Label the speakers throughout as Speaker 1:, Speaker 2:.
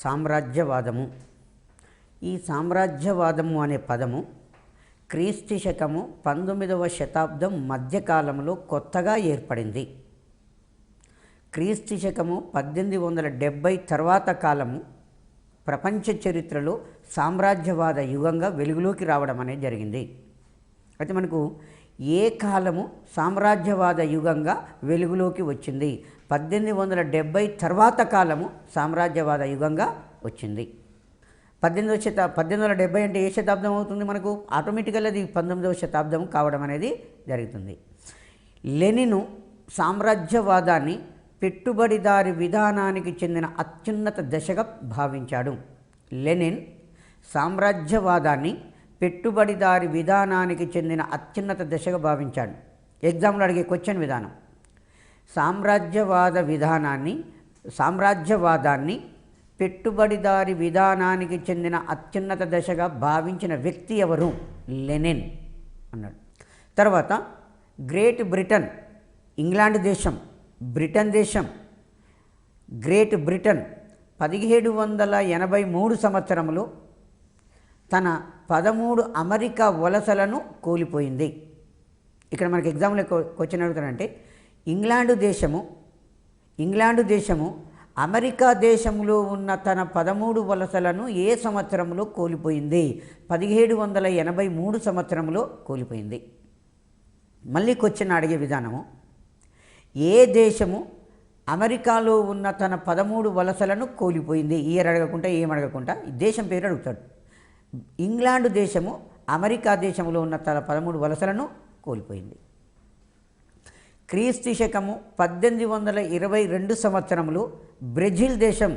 Speaker 1: సామ్రాజ్యవాదము. ఈ సామ్రాజ్యవాదము అనే పదము క్రీస్తు శకము 19వ శతాబ్దం మధ్యకాలంలో కొత్తగా ఏర్పడింది. క్రీస్తు శకము 1870 తర్వాత కాలము ప్రపంచ చరిత్రలో సామ్రాజ్యవాద యుగంగా వెలుగులోకి రావడం అనేది జరిగింది. అయితే మనకు ఏ కాలము సామ్రాజ్యవాద యుగంగా వెలుగులోకి వచ్చింది? 1870 తర్వాత కాలము సామ్రాజ్యవాద యుగంగా వచ్చింది. 1870 అంటే ఏ శతాబ్దం అవుతుంది? మనకు ఆటోమేటికల్గా అది 19వ శతాబ్దం కావడం అనేది జరుగుతుంది. లెనిన్ సామ్రాజ్యవాదాన్ని పెట్టుబడిదారి విధానానికి చెందిన అత్యున్నత దశగా భావించాడు. లెనిన్ సామ్రాజ్యవాదాన్ని పెట్టుబడిదారి విధానానికి చెందిన అత్యున్నత దశగా భావించాడు. ఎగ్జామ్లో అడిగే క్వశ్చన్ విధానం, సామ్రాజ్యవాదాన్ని పెట్టుబడిదారి విధానానికి చెందిన అత్యున్నత దశగా భావించిన వ్యక్తి ఎవరు? లెనిన్ అన్నాడు. తర్వాత గ్రేట్ బ్రిటన్, ఇంగ్లాండ్ దేశం, బ్రిటన్ దేశం, గ్రేట్ బ్రిటన్ 1783 సంవత్సరంలో తన 13 అమెరికా వలసలను కోల్పోయింది. ఇక్కడ మనకి ఎగ్జామ్లో క్వశ్చన్ అడుగుతారంటే ఇంగ్లాండు దేశము అమెరికా దేశంలో ఉన్న తన 13 వలసలను ఏ సంవత్సరంలో కోల్పోయింది? 1783 సంవత్సరంలో కోల్పోయింది. మళ్ళీ క్వశ్చన్ అడిగే విధానము, ఏ దేశము అమెరికాలో ఉన్న తన 13 వలసలను కోల్పోయింది? ఇయర్ అడగకుండా ఏం అడగకుండా దేశం పేరు అడుగుతాడు. ఇంగ్లాండు దేశము అమెరికా దేశంలో ఉన్న తన 13 వలసలను కోల్పోయింది. క్రీస్తు శకము 1822 సంవత్సరంలో బ్రెజిల్ దేశం,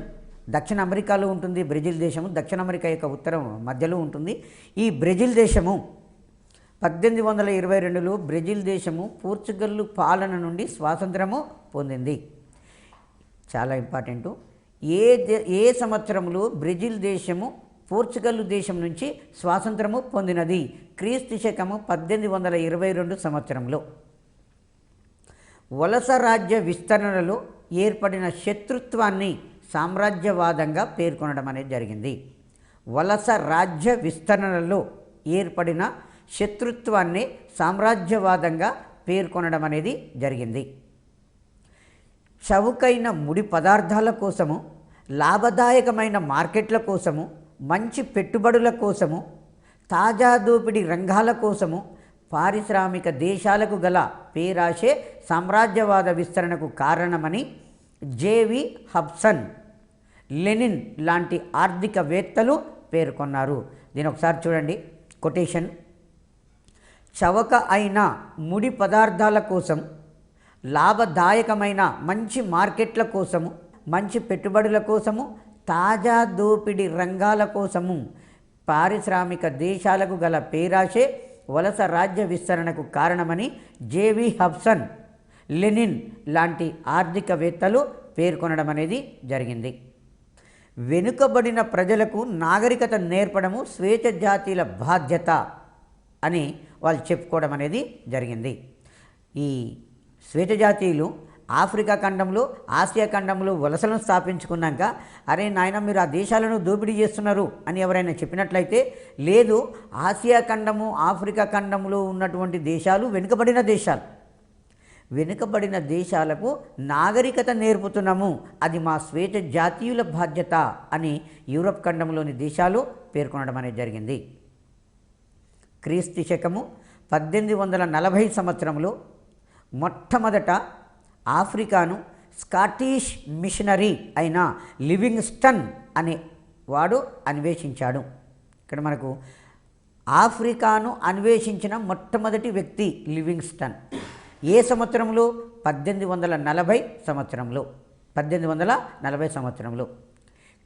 Speaker 1: దక్షిణ అమెరికాలో ఉంటుంది బ్రెజిల్ దేశము, దక్షిణ అమెరికా యొక్క ఉత్తరం మధ్యలో ఉంటుంది. ఈ బ్రెజిల్ దేశము 1822లో బ్రెజిల్ దేశము పోర్చుగల్ పాలన నుండి స్వాతంత్రము పొందింది. చాలా ఇంపార్టెంటు. ఏ సంవత్సరంలో బ్రెజిల్ దేశము పోర్చుగల్ దేశం నుంచి స్వాతంత్రము పొందినది? క్రీస్తు శకము 1822 సంవత్సరంలో. వలస రాజ్య విస్తరణలో ఏర్పడిన శత్రుత్వాన్ని సామ్రాజ్యవాదంగా పేర్కొనడం అనేది జరిగింది. వలస రాజ్య విస్తరణలో ఏర్పడిన శత్రుత్వాన్ని సామ్రాజ్యవాదంగా పేర్కొనడం అనేది జరిగింది. చౌకైన ముడి పదార్థాల కోసము, లాభదాయకమైన మార్కెట్ల కోసము, మంచి పెట్టుబడుల కోసము, తాజా దోపిడీ రంగాల కోసము పారిశ్రామిక దేశాలకు గల పేరాశే సామ్రాజ్యవాద విస్తరణకు కారణమని జేవి హబ్సన్, లెనిన్ లాంటి ఆర్థికవేత్తలు పేర్కొన్నారు. దీని ఒకసారి చూడండి కొటేషన్. చవక అయిన ముడి పదార్థాల కోసం, లాభదాయకమైన మంచి మార్కెట్ల కోసము, మంచి పెట్టుబడుల కోసము, తాజా దోపిడీ రంగాల కోసము పారిశ్రామిక దేశాలకు గల పేరాశే వలస రాజ్య విస్తరణకు కారణమని జేవి హబ్సన్, లెనిన్ లాంటి ఆర్థికవేత్తలు పేర్కొనడం అనేది జరిగింది. వెనుకబడిన ప్రజలకు నాగరికత నేర్పడము స్వేచ్ఛ జాతీయుల బాధ్యత అని వాళ్ళు చెప్పుకోవడం అనేది జరిగింది. ఈ శ్వేత జాతీయులు ఆఫ్రికా ఖండంలో, ఆసియా ఖండంలో వలసలను స్థాపించుకున్నాక, అరే నాయన మీరు ఆ దేశాలను దోపిడీ చేస్తున్నారు అని ఎవరైనా చెప్పినట్లయితే, లేదు ఆసియా ఖండము, ఆఫ్రికా ఖండంలో ఉన్నటువంటి దేశాలు వెనుకబడిన దేశాలకు నాగరికత నేర్పుతున్నాము, అది మా శ్వేత జాతీయుల బాధ్యత అని యూరప్ ఖండంలోని దేశాలు పేర్కొనడం అనేది జరిగింది. క్రీస్తు శకము 1840 సంవత్సరంలో మొట్టమొదట ఆఫ్రికాను స్కాటిష్ మిషనరీ అయిన లివింగ్స్టన్ అనే వాడు అన్వేషించాడు. ఇక్కడ మనకు ఆఫ్రికాను అన్వేషించిన మొట్టమొదటి వ్యక్తి లివింగ్స్టన్. ఏ సంవత్సరంలో? 1840 సంవత్సరంలో. 1840 సంవత్సరంలో.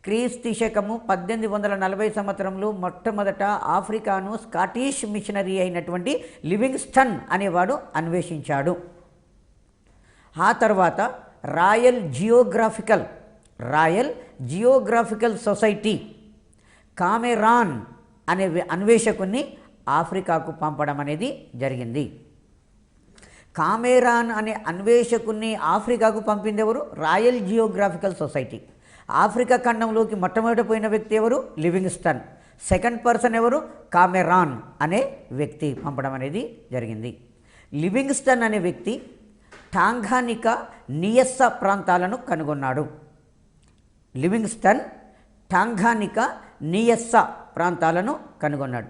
Speaker 1: క్రీస్తు శకము 1840 సంవత్సరంలో మొట్టమొదట ఆఫ్రికాను స్కాటిష్ మిషనరీ అయినటువంటి లివింగ్స్టన్ అనేవాడు అన్వేషించాడు. ఆ తర్వాత రాయల్ జియోగ్రాఫికల్ సొసైటీ కామెరాన్ అనే అన్వేషకుని ఆఫ్రికాకు పంపడం అనేది జరిగింది. కామెరాన్ అనే అన్వేషకుని ఆఫ్రికాకు పంపింది ఎవరు? Royal geographical society. ఆఫ్రికా ఖండంలోకి మొట్టమొదట పోయిన వ్యక్తి ఎవరు? లివింగ్స్టన్. సెకండ్ పర్సన్ ఎవరు? కామెరాన్ అనే వ్యక్తి పంపడం అనేది జరిగింది. లివింగ్స్టన్ అనే వ్యక్తి టాంగానికా నియస్సా ప్రాంతాలను కనుగొన్నాడు. లివింగ్స్టన్ టాంగానికా నియస్సా ప్రాంతాలను కనుగొన్నాడు.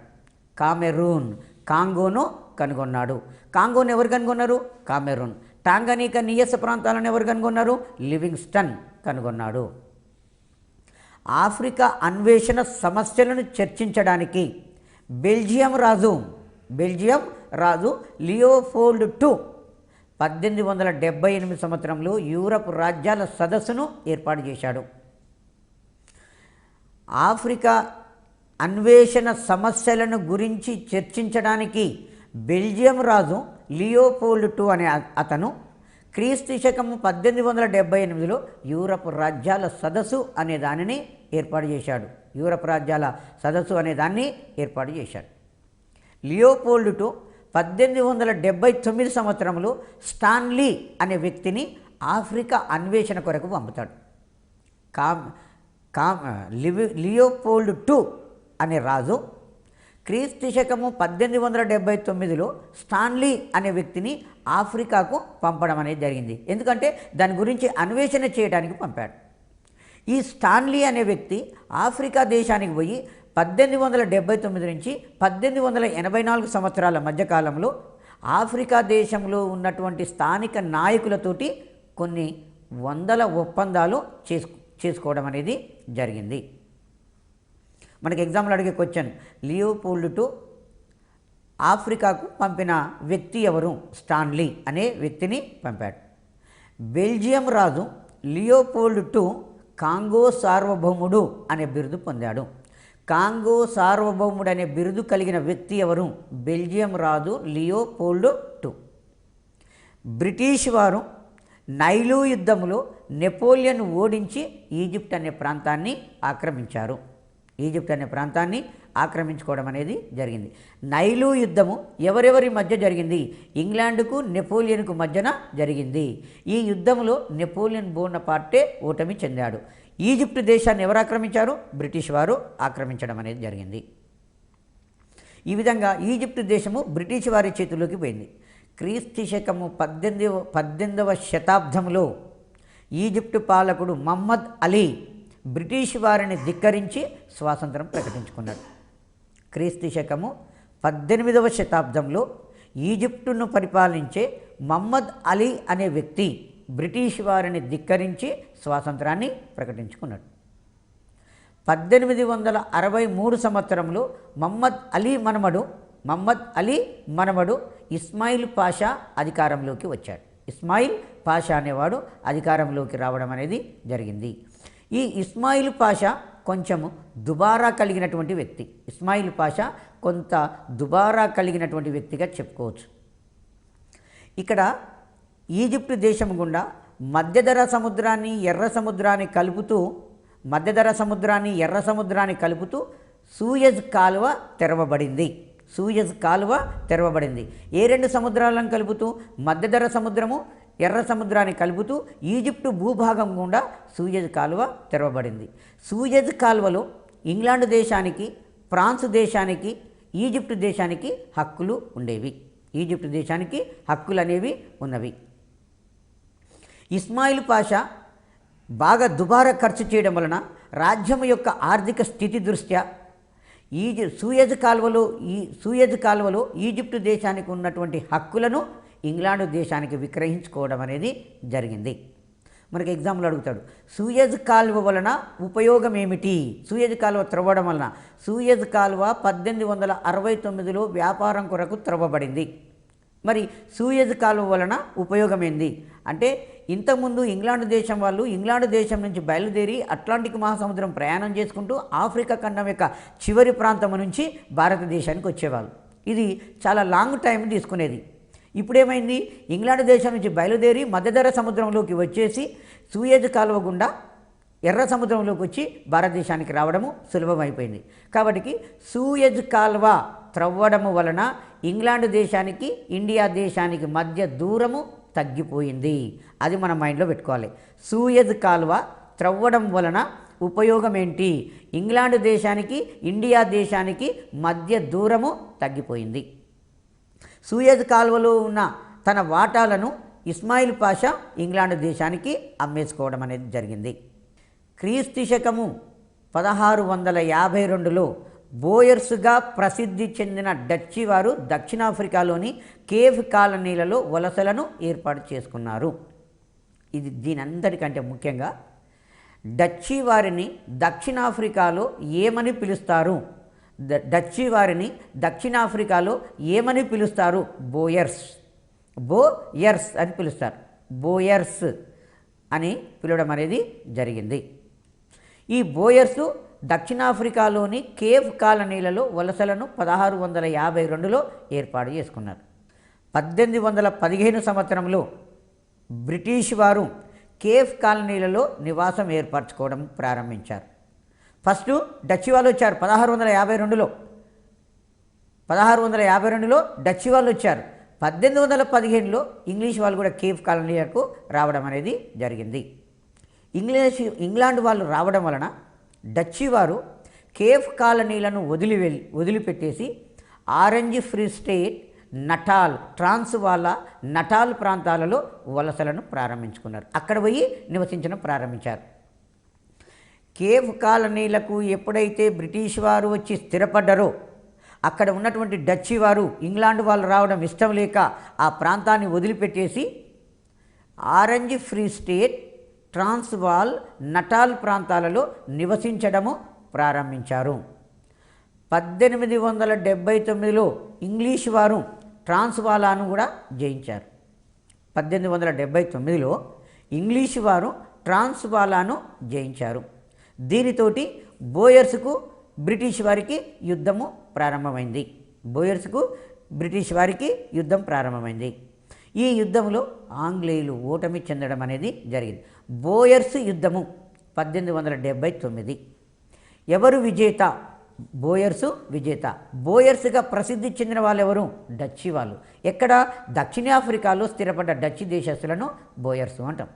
Speaker 1: కామెరూన్ కాంగోను కనుగొన్నాడు. కాంగోను ఎవరు కనుగొన్నారు? కామెరూన్. టాంగానికా నియస్సా ప్రాంతాలను ఎవరు కనుగొన్నారు? లివింగ్స్టన్ కనుగొన్నాడు. ఆఫ్రికా అన్వేషణ సమస్యలను చర్చించడానికి బెల్జియం రాజు లియోపోల్డ్ II 1878 సంవత్సరంలో యూరప్ రాజ్యాల సదస్సును ఏర్పాటు చేశాడు. ఆఫ్రికా అన్వేషణ సమస్యలను గురించి చర్చించడానికి బెల్జియం రాజు లియోపోల్డ్ II అనే అతను క్రీస్తు శకం 1878లో యూరప్ రాజ్యాల సదస్సు అనే దానిని ఏర్పాటు చేశాడు. యూరప్ రాజ్యాల సదస్సు అనే దాన్ని ఏర్పాటు చేశాడు. లియోపోల్డ్ II 1879 సంవత్సరంలో స్టాన్లీ అనే వ్యక్తిని ఆఫ్రికా అన్వేషణ కొరకు పంపుతాడు. లియోపోల్డ్ II అనే రాజు క్రీస్తు శకము 1879లో స్టాన్లీ అనే వ్యక్తిని ఆఫ్రికాకు పంపడం అనేది జరిగింది. ఎందుకంటే దాని గురించి అన్వేషణ చేయడానికి పంపాడు. ఈ స్టాన్లీ అనే వ్యక్తి ఆఫ్రికా దేశానికి పోయి 1879 నుంచి 1884 సంవత్సరాల మధ్యకాలంలో ఆఫ్రికా దేశంలో ఉన్నటువంటి స్థానిక నాయకులతోటి కొన్ని వందల ఒప్పందాలు చేసుకోవడం అనేది జరిగింది. మనకి ఎగ్జాంపుల్ అడిగే క్వశ్చన్, లియోపోల్డ్ II ఆఫ్రికాకు పంపిన వ్యక్తి ఎవరు? స్టాన్లీ అనే వ్యక్తిని పంపాడు. బెల్జియం రాజు లియోపోల్డ్ II కాంగో సార్వభౌముడు అనే బిరుదు పొందాడు. కాంగో సార్వభౌముడు అనే బిరుదు కలిగిన వ్యక్తి ఎవరు? బెల్జియం రాజు లియోపోల్డ్ II. బ్రిటిష్ వారు నైలు యుద్ధంలో నెపోలియన్ ఓడించి ఈజిప్ట్ అనే ప్రాంతాన్ని ఆక్రమించారు. ఈజిప్ట్ అనే ప్రాంతాన్ని ఆక్రమించుకోవడం అనేది జరిగింది. నైలు యుద్ధము ఎవరెవరి మధ్య జరిగింది? ఇంగ్లాండ్కు నెపోలియన్కు మధ్యన జరిగింది. ఈ యుద్ధంలో నెపోలియన్ బోనపార్టే ఓటమి చెందాడు. ఈజిప్ట్ దేశాన్ని ఎవరు ఆక్రమించారు? బ్రిటిష్ వారు ఆక్రమించడం అనేది జరిగింది. ఈ విధంగా ఈజిప్ట్ దేశము బ్రిటిష్ వారి చేతుల్లోకి పోయింది. క్రీస్తు శకము 18వ శతాబ్దంలో ఈజిప్టు పాలకుడు మహమ్మద్ అలీ బ్రిటిష్ వారిని ధిక్కరించి స్వాతంత్రం ప్రకటించుకున్నాడు. క్రీస్తు శకము 18వ శతాబ్దంలో ఈజిప్టును పరిపాలించే మహమ్మద్ అలీ అనే వ్యక్తి బ్రిటిష్ వారిని ధిక్కరించి స్వాతంత్రాన్ని ప్రకటించుకున్నాడు. 1863 సంవత్సరంలో మహమ్మద్ అలీ మనమడు ఇస్మాయిల్ పాషా అధికారంలోకి వచ్చాడు. ఇస్మాయిల్ పాషా అనేవాడు అధికారంలోకి రావడం అనేది జరిగింది. ఈ ఇస్మాయిల్ పాషా కొంచెము దుబారా కలిగినటువంటి వ్యక్తి. ఇస్మాయిల్ పాషా కొంత దుబారా కలిగినటువంటి వ్యక్తిగా చెప్పుకోవచ్చు. ఇక్కడ ఈజిప్టు దేశం గుండా మధ్యధరా సముద్రాన్ని ఎర్ర సముద్రాన్ని కలుపుతూ సూయజ్ కాలువ తెరవబడింది. ఏ రెండు సముద్రాలను కలుపుతూ? మధ్యధరా సముద్రము, ఎర్ర సముద్రాన్ని కలుపుతూ ఈజిప్టు భూభాగం గుండా సూయజ్ కాలువ తెరవబడింది. సూయజ్ కాలువలో ఇంగ్లాండ్ దేశానికి, ఫ్రాన్స్ దేశానికి, ఈజిప్టు దేశానికి హక్కులు ఉండేవి. ఈజిప్టు దేశానికి హక్కులు అనేవి ఉన్నవి. ఇస్మాయిల్ పాషా బాగా దుబారా ఖర్చు చేయడం వలన రాజ్యం యొక్క ఆర్థిక స్థితి దృష్ట్యా సూయజ్ కాలువలో ఈజిప్టు దేశానికి ఉన్నటువంటి హక్కులను ఇంగ్లాండ్ దేశానికి విక్రయించుకోవడం అనేది జరిగింది. మనకి ఎగ్జాంపుల్ అడుగుతాడు, సూయజ్ కాలువ వలన ఉపయోగం ఏమిటి? సూయజ్ కాలువ త్రవ్వడం వలన, సూయజ్ కాలువ 1869లో వ్యాపారం కొరకు త్రవ్వబడింది. మరి సూయజ్ కాలువ వలన ఉపయోగం ఏంది అంటే, ఇంతకుముందు ఇంగ్లాండ్ దేశం వాళ్ళు ఇంగ్లాండ్ దేశం నుంచి బయలుదేరి అట్లాంటిక్ మహాసముద్రం ప్రయాణం చేసుకుంటూ ఆఫ్రికా ఖండం యొక్క చివరి ప్రాంతం నుంచి భారతదేశానికి వచ్చేవాళ్ళు. ఇది చాలా లాంగ్ టైం తీసుకునేది. ఇప్పుడేమైంది? ఇంగ్లాండ్ దేశం నుంచి బయలుదేరి మధ్యధరా సముద్రంలోకి వచ్చేసి సూయజ్ కాలువ గుండా ఎర్ర సముద్రంలోకి వచ్చి భారతదేశానికి రావడము సులభమైపోయింది. కాబట్టి సూయజ్ కాలువ త్రవ్వడము వలన ఇంగ్లాండ్ దేశానికి, ఇండియా దేశానికి మధ్య దూరము తగ్గిపోయింది. అది మన మైండ్లో పెట్టుకోవాలి. సూయజ్ కాలువ త్రవ్వడం వలన ఉపయోగం ఏంటి? ఇంగ్లాండ్ దేశానికి ఇండియా దేశానికి మధ్య దూరము తగ్గిపోయింది. సూయజ్ కాల్వలో ఉన్న తన వాటాలను ఇస్మాయిల్ పాషా ఇంగ్లాండ్ దేశానికి అమ్మేసుకోవడం అనేది జరిగింది. క్రీస్తు శకము 1652లో బోయర్స్గా ప్రసిద్ధి చెందిన డచ్చి వారు దక్షిణాఫ్రికాలోని కేవ్ కాలనీలలో వలసలను ఏర్పాటు చేసుకున్నారు. దీని అందరికంటే ముఖ్యంగా డచ్చి వారిని దక్షిణాఫ్రికాలో ఏమని పిలుస్తారు? డచ్చి వారిని దక్షిణాఫ్రికాలో ఏమని పిలుస్తారు? బోయర్స్ అని పిలుస్తారు. బోయర్స్ అని పిలవడం అనేది జరిగింది. ఈ బోయర్సు దక్షిణాఫ్రికాలోని కేవ్ కాలనీలలో వలసలను 1652లో ఏర్పాటు చేసుకున్నారు. 1815 సంవత్సరంలో బ్రిటిష్ వారు కేవ్ కాలనీలలో నివాసం ఏర్పరచుకోవడం ప్రారంభించారు. ఫస్ట్ డచ్చి వాళ్ళు వచ్చారు 1652లో డచ్చి వాళ్ళు వచ్చారు. 1815లో ఇంగ్లీష్ వాళ్ళు కూడా కేవ్ కాలనీలకు రావడం అనేది జరిగింది. ఇంగ్లాండ్ వాళ్ళు రావడం వలన డచ్చి వారు కేవ్ కాలనీలను వదిలిపెట్టేసి ఆరెంజ్ ఫ్రీ స్టేట్, నటాల్, ట్రాన్స్వాలా, నటాల్ ప్రాంతాలలో వలసలను ప్రారంభించుకున్నారు. అక్కడ పోయి నివసించడం ప్రారంభించారు. కేవ్ కాలనీలకు ఎప్పుడైతే బ్రిటిష్ వారు వచ్చి స్థిరపడ్డారో అక్కడ ఉన్నటువంటి డచ్చి వారు ఇంగ్లాండ్ వాళ్ళు రావడం ఇష్టం లేక ఆ ప్రాంతాన్ని వదిలిపెట్టేసి ఆరెంజ్ ఫ్రీ స్టేట్, ట్రాన్స్వాల్, నటాల్ ప్రాంతాలలో నివసించడము ప్రారంభించారు. 1879లో ఇంగ్లీష్ వారు ట్రాన్స్వాలాను కూడా జయించారు. 1879లో ఇంగ్లీష్ వారు ట్రాన్స్వాలాను జయించారు. దీనితోటి బోయర్స్కు బ్రిటిష్ వారికి యుద్ధము ప్రారంభమైంది. యుద్ధం ప్రారంభమైంది. ఈ యుద్ధంలో ఆంగ్లేయులు ఓటమి చెందడం అనేది జరిగింది. బోయర్స్ యుద్ధము 1879. ఎవరు విజేత? బోయర్సు విజేత. బోయర్స్గా ప్రసిద్ధి చెందిన వాళ్ళు ఎవరు? డచ్చి వాళ్ళు. ఎక్కడ? దక్షిణాఫ్రికాలో స్థిరపడ్డ డచ్చి దేశస్తులను బోయర్సు అంటాం.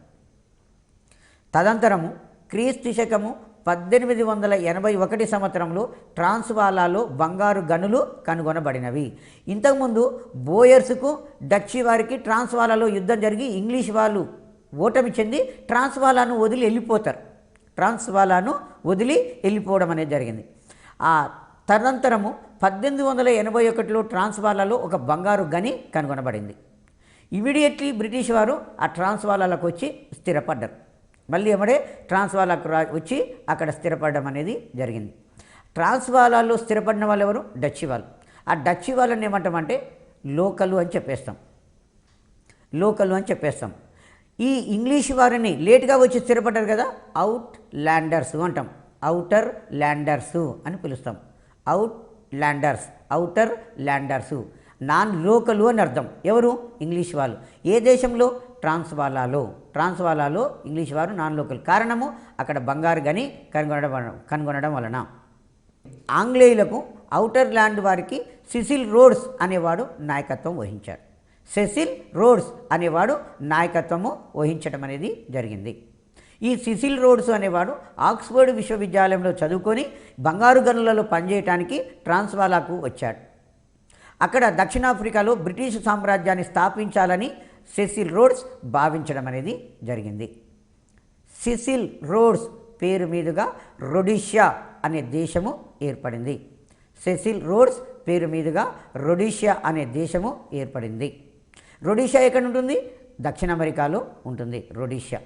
Speaker 1: తదంతరము క్రీస్తు శకము 1881 సంవత్సరంలో ట్రాన్స్వాలాలో బంగారు గనులు కనుగొనబడినవి. ఇంతకుముందు బోయర్స్కు డచ్చి వారికి ట్రాన్స్వాలాలో యుద్ధం జరిగి ఇంగ్లీష్ వాళ్ళు ఓటమి చెంది ట్రాన్స్వాలాను వదిలి వెళ్ళిపోవడం అనేది జరిగింది. ఆ తదనంతరము 1881లో ట్రాన్స్వాలాలో ఒక బంగారు గని కనుగొనబడింది. ఇమీడియట్లీ బ్రిటిష్ వారు ఆ ట్రాన్స్వాలాలకు వచ్చి స్థిరపడ్డారు. మళ్ళీ ఎమ్మడే ట్రాన్స్వాలాకు వచ్చి అక్కడ స్థిరపడడం అనేది జరిగింది. ట్రాన్స్వాలాలో స్థిరపడిన వాళ్ళు ఎవరు? డచ్చి వాళ్ళు. ఆ డచ్చి వాళ్ళని ఏమంటామంటే లోకలు అని చెప్పేస్తాం. ఈ ఇంగ్లీష్ వారిని లేటుగా వచ్చి స్థిరపడ్డారు కదా, అవుట్ ల్యాండర్స్ అంటాం. ఔటర్ ల్యాండర్సు అని పిలుస్తాం. ఔటర్ ల్యాండర్సు నాన్ లోకలు అని అర్థం. ఎవరు? ఇంగ్లీష్ వాళ్ళు. ఏ దేశంలో? ట్రాన్స్వాలాలో ఇంగ్లీష్ వారు నాన్ లోకల్. కారణము అక్కడ బంగారు గని కనుగొనడం వలన. ఆంగ్లేయులకు ఔటర్ ల్యాండ్ వారికి సెసిల్ రోడ్స్ అనేవాడు నాయకత్వం వహించడం అనేది జరిగింది. ఈ సెసిల్ రోడ్స్ అనేవాడు ఆక్స్ఫర్డ్ విశ్వవిద్యాలయంలో చదువుకొని బంగారు గనులలో పనిచేయడానికి ట్రాన్స్వాలాకు వచ్చాడు. అక్కడ దక్షిణాఫ్రికాలో బ్రిటిష్ సామ్రాజ్యాన్ని స్థాపించాలని సెసిల్ రోడ్స్ భావించడం అనేది జరిగింది. సెసిల్ రోడ్స్ పేరు మీదుగా రొడీషియా అనే దేశము ఏర్పడింది. రొడీషియా ఎక్కడ ఉంటుంది? దక్షిణ అమెరికాలో ఉంటుంది రొడీషియా.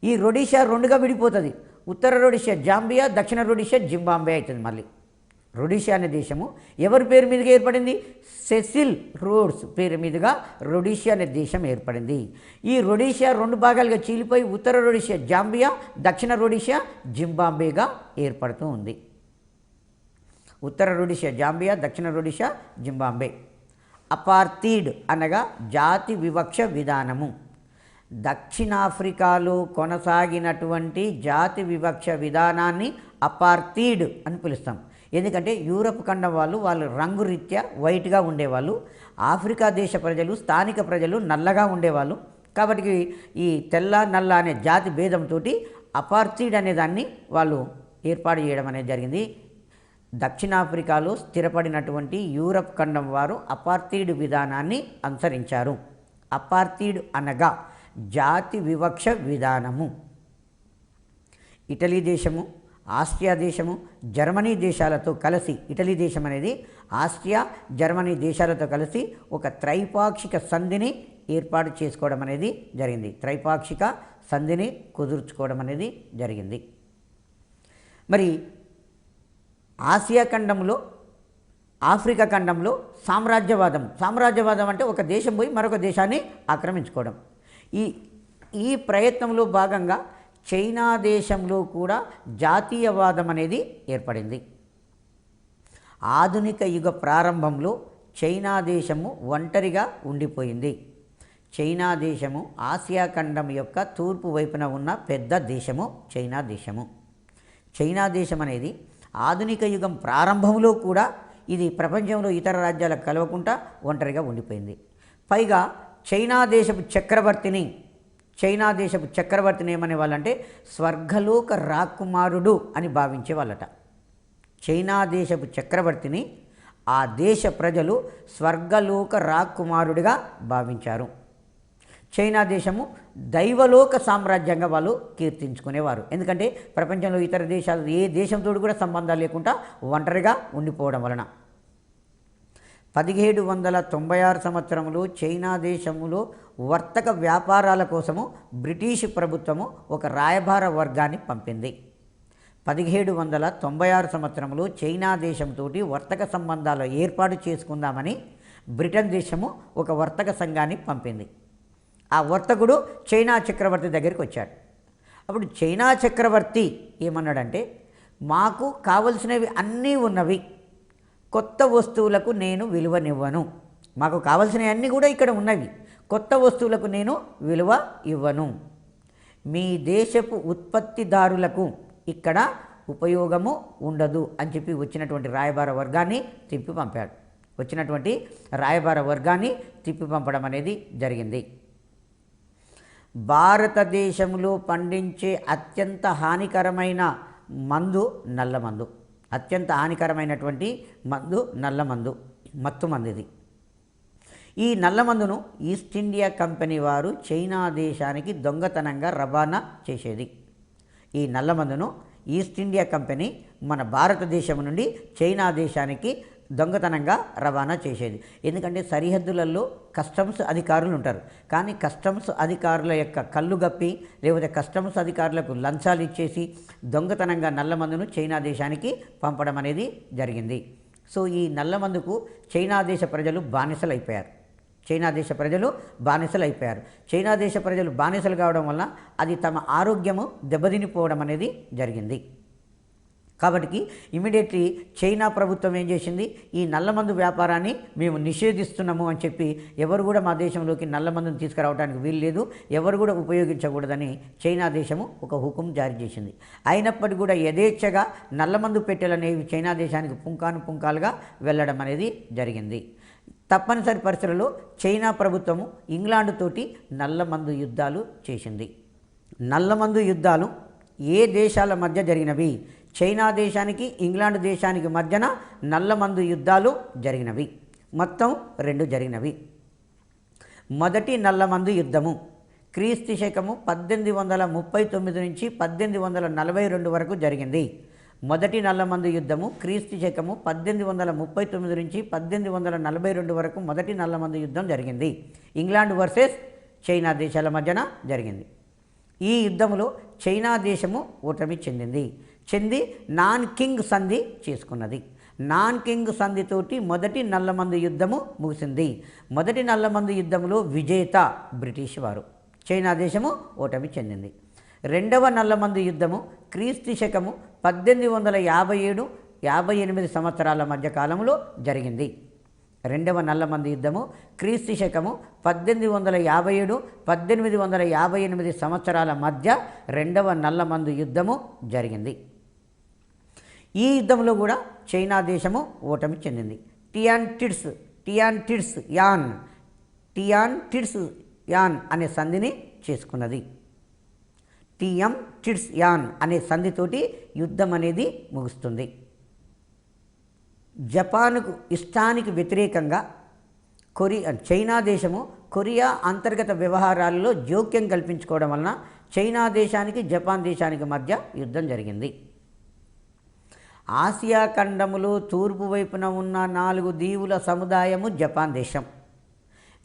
Speaker 1: ఈ రొడీషియా రెండుగా విడిపోతుంది. ఉత్తర రొడీషియా జాంబియా, దక్షిణ రొడీషియా జింబాబ్వే అవుతుంది. మళ్ళీ రొడీషియా అనే దేశము ఎవరి పేరు మీదుగా ఏర్పడింది? సెసిల్ రోడ్స్ పేరు మీదుగా రొడీషియా అనే దేశం ఏర్పడింది. ఈ రొడీషియా రెండు భాగాలుగా చీలిపోయి ఉత్తర రొడీషియా జాంబియా, దక్షిణ రొడీషియా జింబాబ్వేగా ఏర్పడుతూ ఉంది. ఉత్తర రొడీషియా జాంబియా, దక్షిణ రొడీషియా జింబాబ్వే. అపార్థీడ్ అనగా జాతి వివక్ష విధానము. దక్షిణాఫ్రికాలో కొనసాగినటువంటి జాతి వివక్ష విధానాన్ని అపార్థీడ్ అని పిలుస్తాం. ఎందుకంటే యూరప్ ఖండం వాళ్ళు రంగు రీత్యా వైట్గా ఉండేవాళ్ళు. ఆఫ్రికా దేశ ప్రజలు, స్థానిక ప్రజలు నల్లగా ఉండేవాళ్ళు. కాబట్టి ఈ తెల్ల నల్ల అనే జాతి భేదంతో అపార్థైడ్ అనే దాన్ని వాళ్ళు ఏర్పాటు చేయడం అనేది జరిగింది. దక్షిణాఫ్రికాలో స్థిరపడినటువంటి యూరప్ ఖండం వారు అపార్థైడ్ విధానాన్ని అనుసరించారు. అపార్థైడ్ అనగా జాతి వివక్ష విధానము. ఇటలీ దేశము, ఆస్ట్రియా దేశము, జర్మనీ దేశాలతో కలిసి, ఇటలీ దేశం అనేది ఆస్ట్రియా జర్మనీ దేశాలతో కలిసి ఒక త్రైపాక్షిక సంధిని ఏర్పాటు చేసుకోవడం అనేది జరిగింది. త్రైపాక్షిక సంధిని కుదుర్చుకోవడం అనేది జరిగింది. మరి ఆసియా ఖండంలో, ఆఫ్రికా ఖండంలో సామ్రాజ్యవాదం అంటే ఒక దేశం పోయి మరొక దేశాన్ని ఆక్రమించుకోవడం. ఈ ప్రయత్నంలో భాగంగా చైనా దేశంలో కూడా జాతీయవాదం అనేది ఏర్పడింది. ఆధునిక యుగ ప్రారంభంలో చైనా దేశము ఒంటరిగా ఉండిపోయింది. చైనా దేశము ఆసియా ఖండం యొక్క తూర్పు వైపున ఉన్న పెద్ద దేశము చైనా దేశము. చైనా దేశం అనేది ఆధునిక యుగం ప్రారంభంలో కూడా ఇది ప్రపంచంలో ఇతర రాజ్యాలకు కలవకుండా ఒంటరిగా ఉండిపోయింది. పైగా చైనా దేశపు చక్రవర్తిని ఏమనే వాళ్ళంటే స్వర్గలోక రాకుమారుడు అని భావించే వాళ్ళట. చైనా దేశపు చక్రవర్తిని ఆ దేశ ప్రజలు స్వర్గలోక రాకుమారుడిగా భావించారు. చైనా దేశము దైవలోక సామ్రాజ్యంగా వాళ్ళు కీర్తించుకునేవారు. ఎందుకంటే ప్రపంచంలో ఇతర దేశాలు ఏ దేశంతో కూడా సంబంధాలు లేకుండా ఒంటరిగా ఉండిపోవడం వలన 1796 సంవత్సరంలో చైనా దేశంలో వర్తక వ్యాపారాల కోసము బ్రిటిష్ ప్రభుత్వము ఒక రాయబార వర్గాన్ని పంపింది. 1796 సంవత్సరంలో చైనా దేశంతో వర్తక సంబంధాలు ఏర్పాటు చేసుకుందామని బ్రిటన్ దేశము ఒక వర్తక సంఘాన్ని పంపింది. ఆ వర్తకుడు చైనా చక్రవర్తి దగ్గరికి వచ్చాడు. అప్పుడు చైనా చక్రవర్తి ఏమన్నాడంటే, మాకు కావలసినవి అన్నీ ఉన్నవి, కొత్త వస్తువులకు నేను విలువనివ్వను. మాకు కావలసినవి అన్నీ కూడా ఇక్కడ ఉన్నవి, కొత్త వస్తువులకు నేను విలువ ఇవ్వను. మీ దేశపు ఉత్పత్తిదారులకు ఇక్కడ ఉపయోగము ఉండదు అని చెప్పి వచ్చినటువంటి రాయబార వర్గాన్ని తిప్పి పంపడం అనేది జరిగింది. భారతదేశంలో పండించే అత్యంత హానికరమైన మందు నల్లమందు. అత్యంత హానికరమైనటువంటి మందు నల్లమందు, మత్తుమందు. ఇది ఈ నల్లమందును ఈస్ట్ ఇండియా కంపెనీ వారు చైనా దేశానికి దొంగతనంగా రవాణా చేసేది. ఈ నల్లమందును ఈస్ట్ ఇండియా కంపెనీ మన భారతదేశం నుండి చైనా దేశానికి దొంగతనంగా రవాణా చేసేది. ఎందుకంటే సరిహద్దులలో కస్టమ్స్ అధికారులు ఉంటారు, కానీ కస్టమ్స్ అధికారుల యొక్క కళ్ళు గప్పి లేకపోతే కస్టమ్స్ అధికారులకు లంచాలు ఇచ్చేసి దొంగతనంగా నల్లమందును చైనా దేశానికి పంపడం అనేది జరిగింది. సో ఈ నల్లమందుకు చైనా దేశ ప్రజలు బానిసలైపోయారు. చైనా దేశ ప్రజలు బానిసలు కావడం వల్ల అది తమ ఆరోగ్యము దెబ్బతినిపోవడం అనేది జరిగింది. కాబట్టి ఇమీడియట్లీ చైనా ప్రభుత్వం ఏం చేసింది, ఈ నల్లమందు వ్యాపారాన్ని మేము నిషేధిస్తున్నాము అని చెప్పి ఎవరు కూడా మా దేశంలోకి నల్లమందును తీసుకురావడానికి వీలు లేదు, ఎవరు కూడా ఉపయోగించకూడదని చైనా దేశము ఒక హుకుం జారీ చేసింది. అయినప్పటికీ కూడా యథేచ్ఛగా నల్లమందు పెట్టెలనేవి చైనా దేశానికి పుంకాలుగా వెళ్ళడం అనేది జరిగింది. తప్పనిసరి పరిస్థితులలో చైనా ప్రభుత్వము ఇంగ్లాండ్ తోటి నల్లమందు యుద్ధాలు చేసింది. నల్లమందు యుద్ధాలు ఏ దేశాల మధ్య జరిగినవి? చైనా దేశానికి ఇంగ్లాండ్ దేశానికి మధ్యన నల్లమందు యుద్ధాలు జరిగినవి. మొత్తం 2 జరిగినవి. మొదటి నల్లమందు యుద్ధము క్రీస్తు శకము 1839 నుంచి 1842 వరకు జరిగింది. మొదటి నల్లమందు యుద్ధము క్రీస్తు శకము 1839 నుంచి 1842 వరకు మొదటి నల్లమందు యుద్ధం జరిగింది. ఇంగ్లాండ్ వర్సెస్ చైనా దేశాల మధ్యన జరిగింది. ఈ యుద్ధంలో చైనా దేశము ఓటమి చెంది నాన్కింగ్ సంధి చేసుకున్నది. నాన్కింగ్ సంధితోటి మొదటి నల్లమందు యుద్ధము ముగిసింది. మొదటి నల్లమందు యుద్ధంలో విజేత బ్రిటిష్ వారు, చైనా దేశము ఓటమి చెందింది. రెండవ నల్లమందు యుద్ధము క్రీస్తు శకము 1857-58 సంవత్సరాల మధ్య కాలంలో జరిగింది. రెండవ నల్లమందు యుద్ధము క్రీస్తు శకము 1857-1858 సంవత్సరాల మధ్య రెండవ నల్లమందు యుద్ధము జరిగింది. ఈ యుద్ధంలో కూడా చైనా దేశము ఓటమి చెందింది. టియాన్టిట్స్ యాన్ అనే సంధిని చేసుకున్నది. టిఎం టిడ్స్ యాన్ అనే సంధితోటి యుద్ధం అనేది ముగుస్తుంది. జపాన్కు ఇష్టానికి వ్యతిరేకంగా చైనా దేశము కొరియా అంతర్గత వ్యవహారాలలో జోక్యం కల్పించుకోవడం వలన చైనా దేశానికి జపాన్ దేశానికి మధ్య యుద్ధం జరిగింది. ఆసియా ఖండములో తూర్పు వైపున ఉన్న 4 దీవుల సముదాయము జపాన్ దేశం.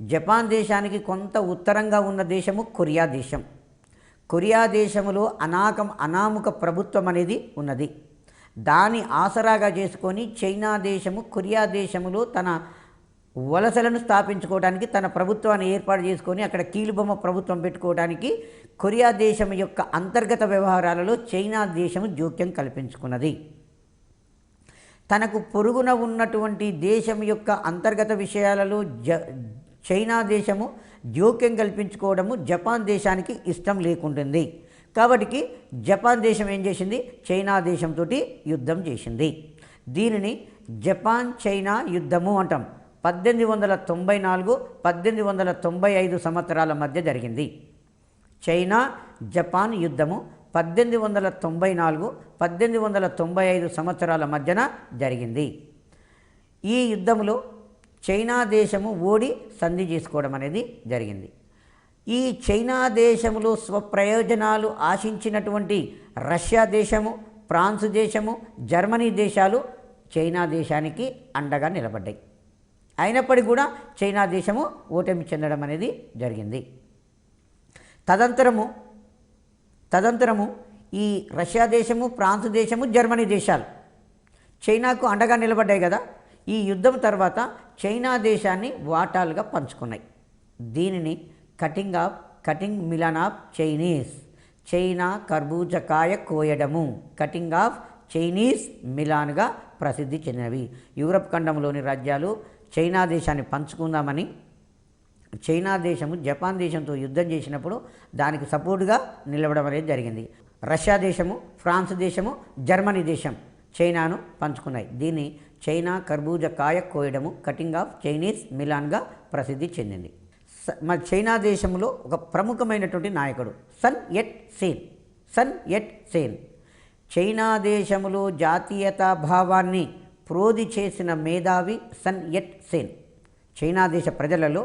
Speaker 1: జపాన్ దేశానికి కొంత ఉత్తరంగా ఉన్న దేశము కొరియా దేశం. కొరియా దేశములో అనాముక ప్రభుత్వం అనేది ఉన్నది. దాని ఆసరాగా చేసుకొని చైనా దేశము కొరియా దేశములో తన వలసలను స్థాపించుకోవడానికి, తన ప్రభుత్వాన్ని ఏర్పాటు చేసుకొని అక్కడ కీలుబొమ్మ ప్రభుత్వం పెట్టుకోవడానికి కొరియా దేశం యొక్క అంతర్గత వ్యవహారాలలో చైనా దేశము జోక్యం కల్పించుకున్నది. తనకు పొరుగున ఉన్నటువంటి దేశం యొక్క అంతర్గత విషయాలలో చైనా దేశము జోక్యం కల్పించుకోవడము జపాన్ దేశానికి ఇష్టం లేకుంటుంది. కాబట్టి జపాన్ దేశం ఏం చేసింది? చైనా దేశంతో యుద్ధం చేసింది. దీనిని జపాన్ చైనా యుద్ధము అంటాం. 1894-1895 సంవత్సరాల మధ్య జరిగింది. చైనా జపాన్ యుద్ధము 1894-1895 సంవత్సరాల మధ్యన జరిగింది. ఈ యుద్ధంలో చైనా దేశము ఓడి సంధి చేసుకోవడం అనేది జరిగింది. ఈ చైనా దేశంలో స్వప్రయోజనాలు ఆశించినటువంటి రష్యా దేశము, ఫ్రాన్స్ దేశము, జర్మనీ దేశాలు చైనా దేశానికి అండగా నిలబడ్డాయి. అయినప్పటికీ కూడా చైనా దేశము ఓటమి చెందడం అనేది జరిగింది. తదంతరము ఈ రష్యా దేశము, ఫ్రాన్స్ దేశము, జర్మనీ దేశాలు చైనాకు అండగా నిలబడ్డాయి కదా. ఈ యుద్ధం తర్వాత చైనా దేశాన్ని వాటాలుగా పంచుకున్నాయి. దీనిని cutting melon of Chinese, China కర్బూజకాయ కోయడము, కటింగ్ ఆఫ్ చైనీస్ మిలాన్గా ప్రసిద్ధి చెందినవి. యూరప్ ఖండంలోని రాజ్యాలు చైనా దేశాన్ని పంచుకుందామని చైనా దేశము జపాన్ దేశంతో యుద్ధం చేసినప్పుడు దానికి సపోర్టుగా నిలవడం అనేది జరిగింది. రష్యా దేశము, ఫ్రాన్స్ దేశము, జర్మనీ దేశం చైనాను పంచుకున్నాయి. దీన్ని చైనా కర్బూజకాయ కోయడము, కటింగ్ ఆఫ్ చైనీస్ మిలాన్గా ప్రసిద్ధి చెందింది. మన చైనా దేశంలో ఒక ప్రముఖమైనటువంటి నాయకుడు సన్ యట్ సేన్. చైనా దేశంలో జాతీయతా భావాన్ని ప్రోది చేసిన మేధావి సన్ యట్ సేన్. చైనా దేశ ప్రజలలో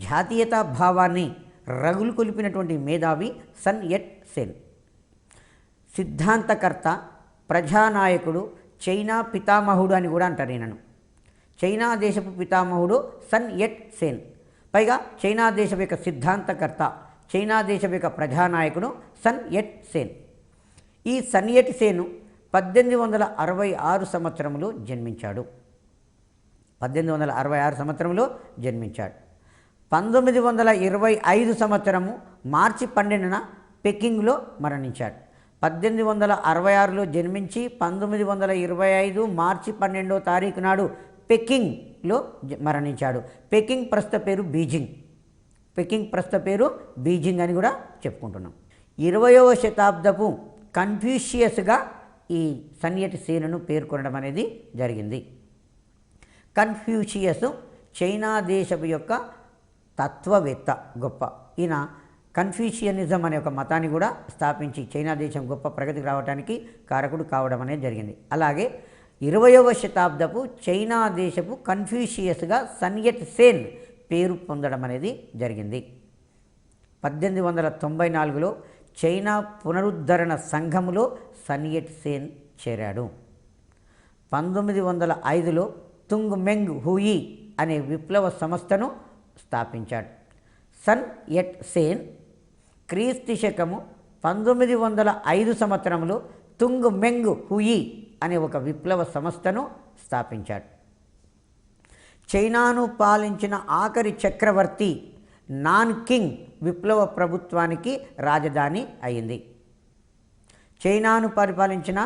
Speaker 1: జాతీయతా భావాన్ని రగులు కొలిపినటువంటి మేధావి సన్ యట్ సేన్. సిద్ధాంతకర్త, ప్రజానాయకుడు, చైనా పితామహుడు అని కూడా అంటారు ఈయనను. చైనా దేశపు పితామహుడు సన్ యట్ సేన్. పైగా చైనా దేశం యొక్క సిద్ధాంతకర్త, చైనా దేశం యొక్క ప్రజానాయకుడు సన్ యట్ సేన్. ఈ సన్ యట్ సేను 1866 సంవత్సరంలో జన్మించాడు. 1925 సంవత్సరము మార్చి 12న పెకింగ్లో మరణించాడు. 1866లో జన్మించి 1925 మార్చి 12వ తారీఖు నాడు పెకింగ్లో మరణించాడు. పెకింగ్ ప్రస్తుత పేరు బీజింగ్ అని కూడా చెప్పుకుంటున్నాం. 20వ శతాబ్దపు కన్ఫ్యూషియస్గా ఈ సన్ యట్ సేనును పేర్కొనడం అనేది జరిగింది. కన్ఫ్యూషియస్ చైనా దేశపు యొక్క తత్వవేత్త, గొప్ప. ఈయన కన్ఫ్యూషియనిజం అనే ఒక మతాన్ని కూడా స్థాపించి చైనా దేశం గొప్ప ప్రగతికి రావడానికి కారకుడు కావడం అనేది జరిగింది. అలాగే 20వ శతాబ్దపు చైనా దేశపు కన్ఫ్యూషియస్గా సన్ యట్ సేన్ పేరు పొందడం అనేది జరిగింది. 1894లో చైనా పునరుద్ధరణ సంఘములో సన్ యట్ సేన్ చేరాడు. 1905లో తుంగ్ మెంగ్ హుయి అనే విప్లవ సంస్థను స్థాపించాడు. సన్ యట్ సేన్ క్రీస్తు శకము 1905 సంవత్సరంలో తుంగ్ మెంగ్ హుయి అనే ఒక విప్లవ సంస్థను స్థాపించాడు. చైనాను పాలించిన ఆఖరి చక్రవర్తి నాన్కింగ్ విప్లవ ప్రభుత్వానికి రాజధాని అయింది. చైనాను పాలించిన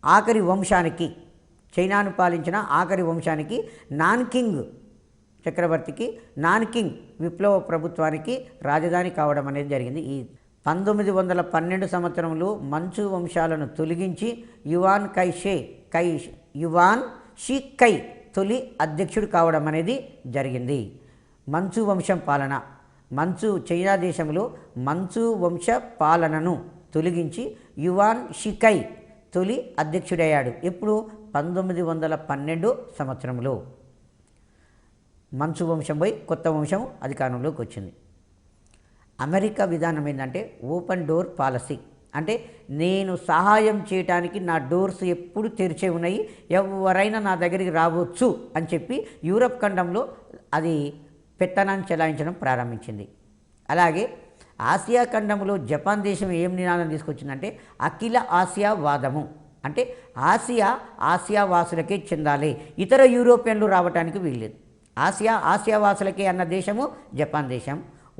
Speaker 1: ఆఖరి వంశానికి నాన్కింగ్ చక్రవర్తికి నాన్కింగ్ విప్లవ ప్రభుత్వానికి రాజధాని కావడం అనేది జరిగింది. ఈ 1912 సంవత్సరంలో మంచు వంశాలను తొలగించి యువాన్ షీ కై తొలి అధ్యక్షుడు కావడం అనేది జరిగింది. మంచు వంశం పాలన, చైనా దేశంలో మంచు వంశ పాలనను తొలగించి యువాన్ షికై తొలి అధ్యక్షుడయ్యాడు. ఎప్పుడు? 1912 సంవత్సరంలో మంచు వంశం పోయి కొత్త వంశం అధికారంలోకి వచ్చింది. అమెరికా విధానం ఏంటంటే ఓపెన్ డోర్ పాలసీ. అంటే నేను సహాయం చేయడానికి నా డోర్స్ ఎప్పుడు తెరిచే ఉన్నాయి, ఎవరైనా నా దగ్గరికి రావచ్చు అని చెప్పి యూరప్ ఖండంలో అది పెత్తనాన్ని చెలాయించడం ప్రారంభించింది. అలాగే ఆసియా ఖండంలో జపాన్ దేశం ఏం నినాదం తీసుకొచ్చిందంటే అఖిల ఆసియా వాదము. అంటే ఆసియా వాసులకే చెందాలి, ఇతర యూరోపియన్లు రావడానికి వీల్లేదు. ఆసియా వాసులకే అన్న దేశము జపాన్ దేశం.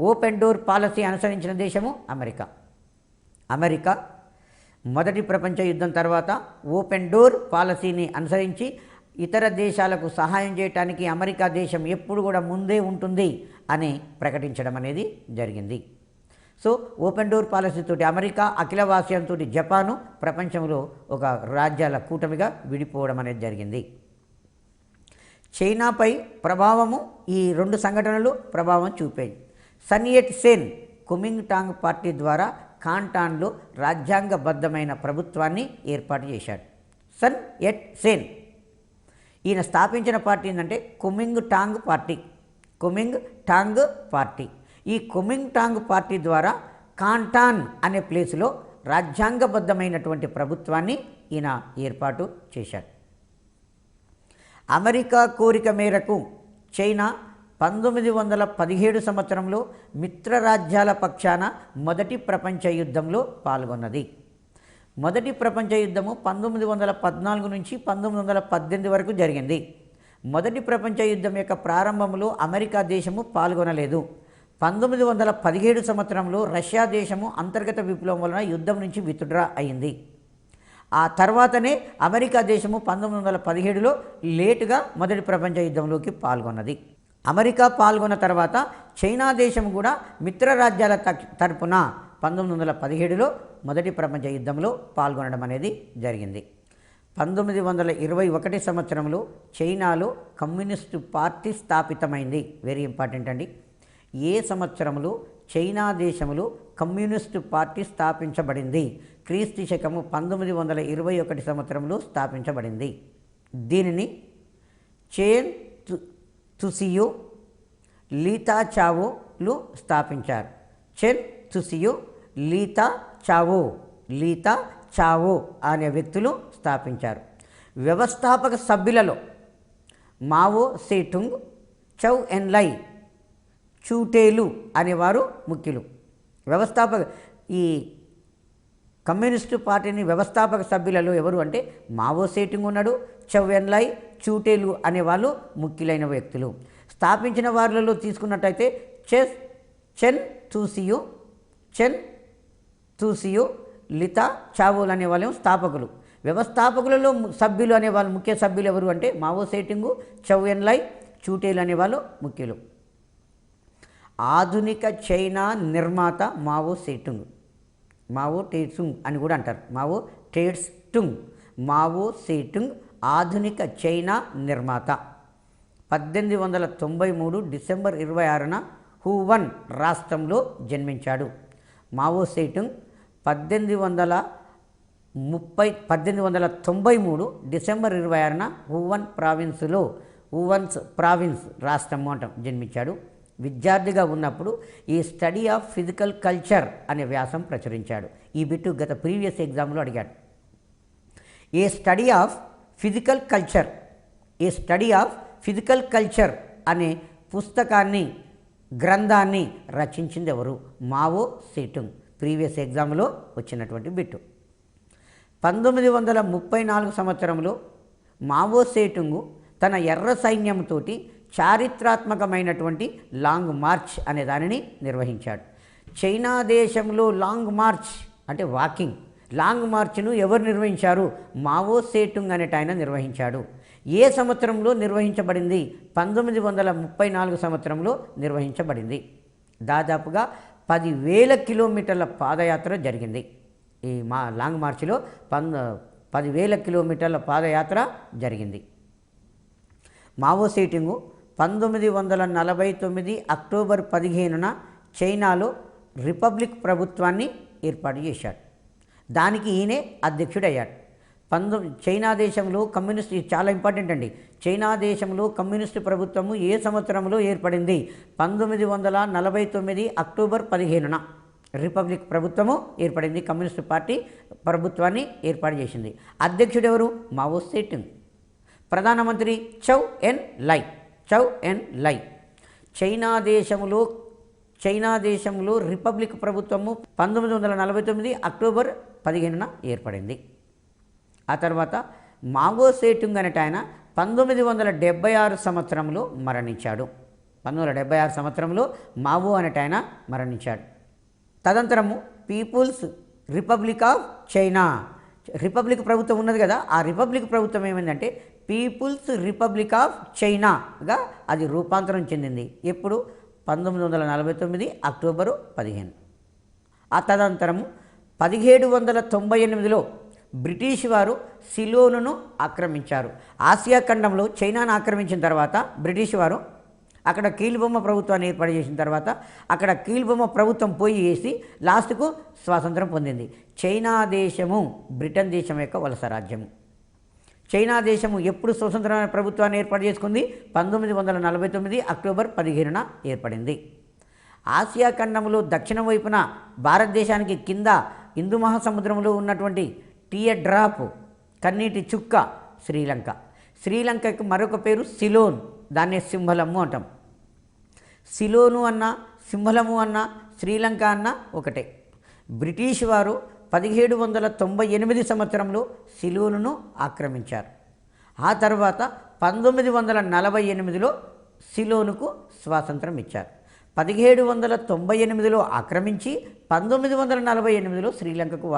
Speaker 1: ఓపెన్ డోర్ పాలసీ అనుసరించిన దేశము అమెరికా. మొదటి ప్రపంచ యుద్ధం తర్వాత ఓపెన్ డోర్ పాలసీని అనుసరించి ఇతర దేశాలకు సహాయం చేయడానికి అమెరికా దేశం ఎప్పుడు కూడా ముందే ఉంటుంది అని ప్రకటించడం అనేది జరిగింది. సో ఓపెన్ డోర్ పాలసీతోటి అమెరికా, అఖిలవాసియంతో జపాను ప్రపంచంలో ఒక రాజ్యాల కూటమిగా విడిపోవడం అనేది జరిగింది. చైనాపై ప్రభావము ఈ రెండు సంఘటనలు ప్రభావం చూపాయి. సన్ యట్ సెన్ కుమింగ్టాంగ్ పార్టీ ద్వారా కాంటాన్లో రాజ్యాంగబద్ధమైన ప్రభుత్వాన్ని ఏర్పాటు చేశాడు. సన్ యట్ సెన్ ఈయన స్థాపించిన పార్టీ ఏంటంటే కుమింగ్టాంగ్ పార్టీ. ఈ కుమింగ్టాంగ్ పార్టీ ద్వారా కాంటాన్ అనే ప్లేసులో రాజ్యాంగబద్ధమైనటువంటి ప్రభుత్వాన్ని ఈయన ఏర్పాటు చేశాడు. అమెరికా కోరిక మేరకు చైనా 1917 సంవత్సరంలో మిత్రరాజ్యాల పక్షాన మొదటి ప్రపంచ యుద్ధంలో పాల్గొన్నది. మొదటి ప్రపంచ యుద్ధము 1914 నుంచి 1918 వరకు జరిగింది. మొదటి ప్రపంచ యుద్ధం యొక్క ప్రారంభంలో అమెరికా దేశము పాల్గొనలేదు. 1917 సంవత్సరంలో రష్యా దేశము అంతర్గత విప్లవం వలన యుద్ధం నుంచి విత్డ్రా అయింది. ఆ తర్వాతనే అమెరికా దేశము 1917లో లేటుగా మొదటి ప్రపంచ యుద్ధంలోకి పాల్గొన్నది. అమెరికా పాల్గొన్న తర్వాత చైనా దేశం కూడా మిత్రరాజ్యాల తరపున 1917లో మొదటి ప్రపంచ యుద్ధంలో పాల్గొనడం అనేది జరిగింది. 1921 సంవత్సరంలో చైనాలో కమ్యూనిస్టు పార్టీ స్థాపితమైంది. వెరీ ఇంపార్టెంట్ అండి. ఏ సంవత్సరంలో చైనా దేశంలో కమ్యూనిస్టు పార్టీ స్థాపించబడింది? క్రీస్తు శకము 1921 సంవత్సరంలో స్థాపించబడింది. దీనిని చేన్ తుసియో, లీతా చావోలు స్థాపించారు. చెన్ తుసియో, లీతా చావో అనే వ్యక్తులు స్థాపించారు. వ్యవస్థాపక సభ్యులలో మావో సేటుంగ్, చౌ ఎన్లై, చూటేలు అనేవారు ముఖ్యులు. ఈ కమ్యూనిస్టు పార్టీని వ్యవస్థాపక సభ్యులలో ఎవరు అంటే మావో సేటుంగ్ ఉన్నాడు, చౌ ఎన్లై, చూటేలు అనేవాళ్ళు ముఖ్యులైన వ్యక్తులు. స్థాపించిన వారిలో తీసుకున్నట్టయితే చెన్ తుసియో, లితా చావోలు అనేవాళ్ళు స్థాపకులు. వ్యవస్థాపకులలో సభ్యులు అనేవాళ్ళు ముఖ్య సభ్యులు ఎవరు అంటే మావో సేటుంగు, చౌ ఎన్లై, చూటేలు అనేవాళ్ళు ముఖ్యులు. ఆధునిక చైనా నిర్మాత మావో టేట్సుంగ్ అని కూడా అంటారు. మావో సేటుంగ్ ఆధునిక చైనా నిర్మాత. 1893 డిసెంబర్ 26న హూవన్ రాష్ట్రంలో జన్మించాడు. మావో సేటుంగ్ 1893 డిసెంబర్ 26న హూవన్స్ ప్రావిన్స్ రాష్ట్రము అంటాం జన్మించాడు. విద్యార్థిగా ఉన్నప్పుడు ఈ స్టడీ ఆఫ్ ఫిజికల్ కల్చర్ అనే వ్యాసం ప్రచురించాడు. ఈ బిట్టు గత ప్రీవియస్ ఎగ్జామ్లో అడిగాడు. ఏ స్టడీ ఆఫ్ ఫిజికల్ కల్చర్ అనే గ్రంథాన్ని రచించింది ఎవరు? మావో సేటుంగ్. ప్రీవియస్ ఎగ్జామ్లో వచ్చినటువంటి బిట్టు. 1934 సంవత్సరంలో మావో సేటుంగు తన ఎర్ర సైన్యంతో చారిత్రాత్మకమైనటువంటి లాంగ్ మార్చ్ అనే దానిని నిర్వహించాడు. చైనా దేశంలో లాంగ్ మార్చ్ అంటే వాకింగ్, లాంగ్ మార్చ్ను ఎవరు నిర్వహించారు? మావో సేటుంగ్ అనేట ఆయన నిర్వహించాడు. ఏ సంవత్సరంలో నిర్వహించబడింది? 1934 సంవత్సరంలో నిర్వహించబడింది. దాదాపుగా 10,000 కిలోమీటర్ల పాదయాత్ర జరిగింది. ఈ లాంగ్ మార్చిలో 10,000 కిలోమీటర్ల పాదయాత్ర జరిగింది. మావో సేటుంగు 1949 అక్టోబర్ 15న చైనాలో రిపబ్లిక్ ప్రభుత్వాన్ని ఏర్పాటు చేశాడు. దానికి ఈయనే అధ్యక్షుడయ్యాడు. చైనా దేశంలో కమ్యూనిస్ట్, చాలా ఇంపార్టెంట్ అండి, చైనా దేశంలో కమ్యూనిస్టు ప్రభుత్వము ఏ సంవత్సరంలో ఏర్పడింది? 1949 అక్టోబర్ 15న రిపబ్లిక్ ప్రభుత్వము ఏర్పడింది. కమ్యూనిస్టు పార్టీ ప్రభుత్వాన్ని ఏర్పాటు చేసింది. అధ్యక్షుడు ఎవరు? మావో సేటుంగ్. ప్రధానమంత్రి చౌ ఎన్ లై. చైనా దేశంలో రిపబ్లిక్ ప్రభుత్వము 1949 అక్టోబర్ 15న ఏర్పడింది. ఆ తర్వాత మావో సేటుంగ్ అనేట ఆయన 1976 సంవత్సరంలో మరణించాడు. 1976 సంవత్సరంలో మావో అనేట ఆయన మరణించాడు. తదనంతరము People's Republic of China, republic ప్రభుత్వం ఉన్నది కదా, ఆ రిపబ్లిక్ ప్రభుత్వం ఏమైందంటే పీపుల్స్ రిపబ్లిక్ ఆఫ్ చైనాగా అది రూపాంతరం చెందింది. ఎప్పుడు? 1949 అక్టోబరు 15. ఆ తదనంతరము 1798లో బ్రిటిష్ వారు సిలోనును ఆక్రమించారు. ఆసియా ఖండంలో చైనాను ఆక్రమించిన తర్వాత బ్రిటిష్ వారు అక్కడ కీలుబొమ్మ ప్రభుత్వాన్ని ఏర్పాటు చేసిన తర్వాత అక్కడ కీలుబొమ్మ ప్రభుత్వం పోయి వేసి లాస్ట్కు స్వాతంత్రం పొందింది. చైనా దేశము బ్రిటన్ దేశం యొక్క వలస రాజ్యము. చైనా దేశము ఎప్పుడు స్వతంత్రమైన ప్రభుత్వాన్ని ఏర్పాటు చేసుకుంది? 1949 అక్టోబర్ 15న ఏర్పడింది. ఆసియా ఖండంలో దక్షిణం వైపున భారతదేశానికి కింద హిందూ మహాసముద్రంలో ఉన్నటువంటి టీయర్ డ్రాప్, కన్నీటి చుక్క శ్రీలంక. శ్రీలంకకు మరొక పేరు సిలోన్, దాన్నే సింహలము అంటాం. సిలోను అన్న, సింహలము అన్న, శ్రీలంక అన్న ఒకటే. బ్రిటిష్ వారు 1798 సంవత్సరంలో సిలోనును ఆక్రమించారు. ఆ తర్వాత 1948లో సిలోనుకు స్వాతంత్రం ఇచ్చారు. 1798లో ఆక్రమించి 1948లో శ్రీలంకకు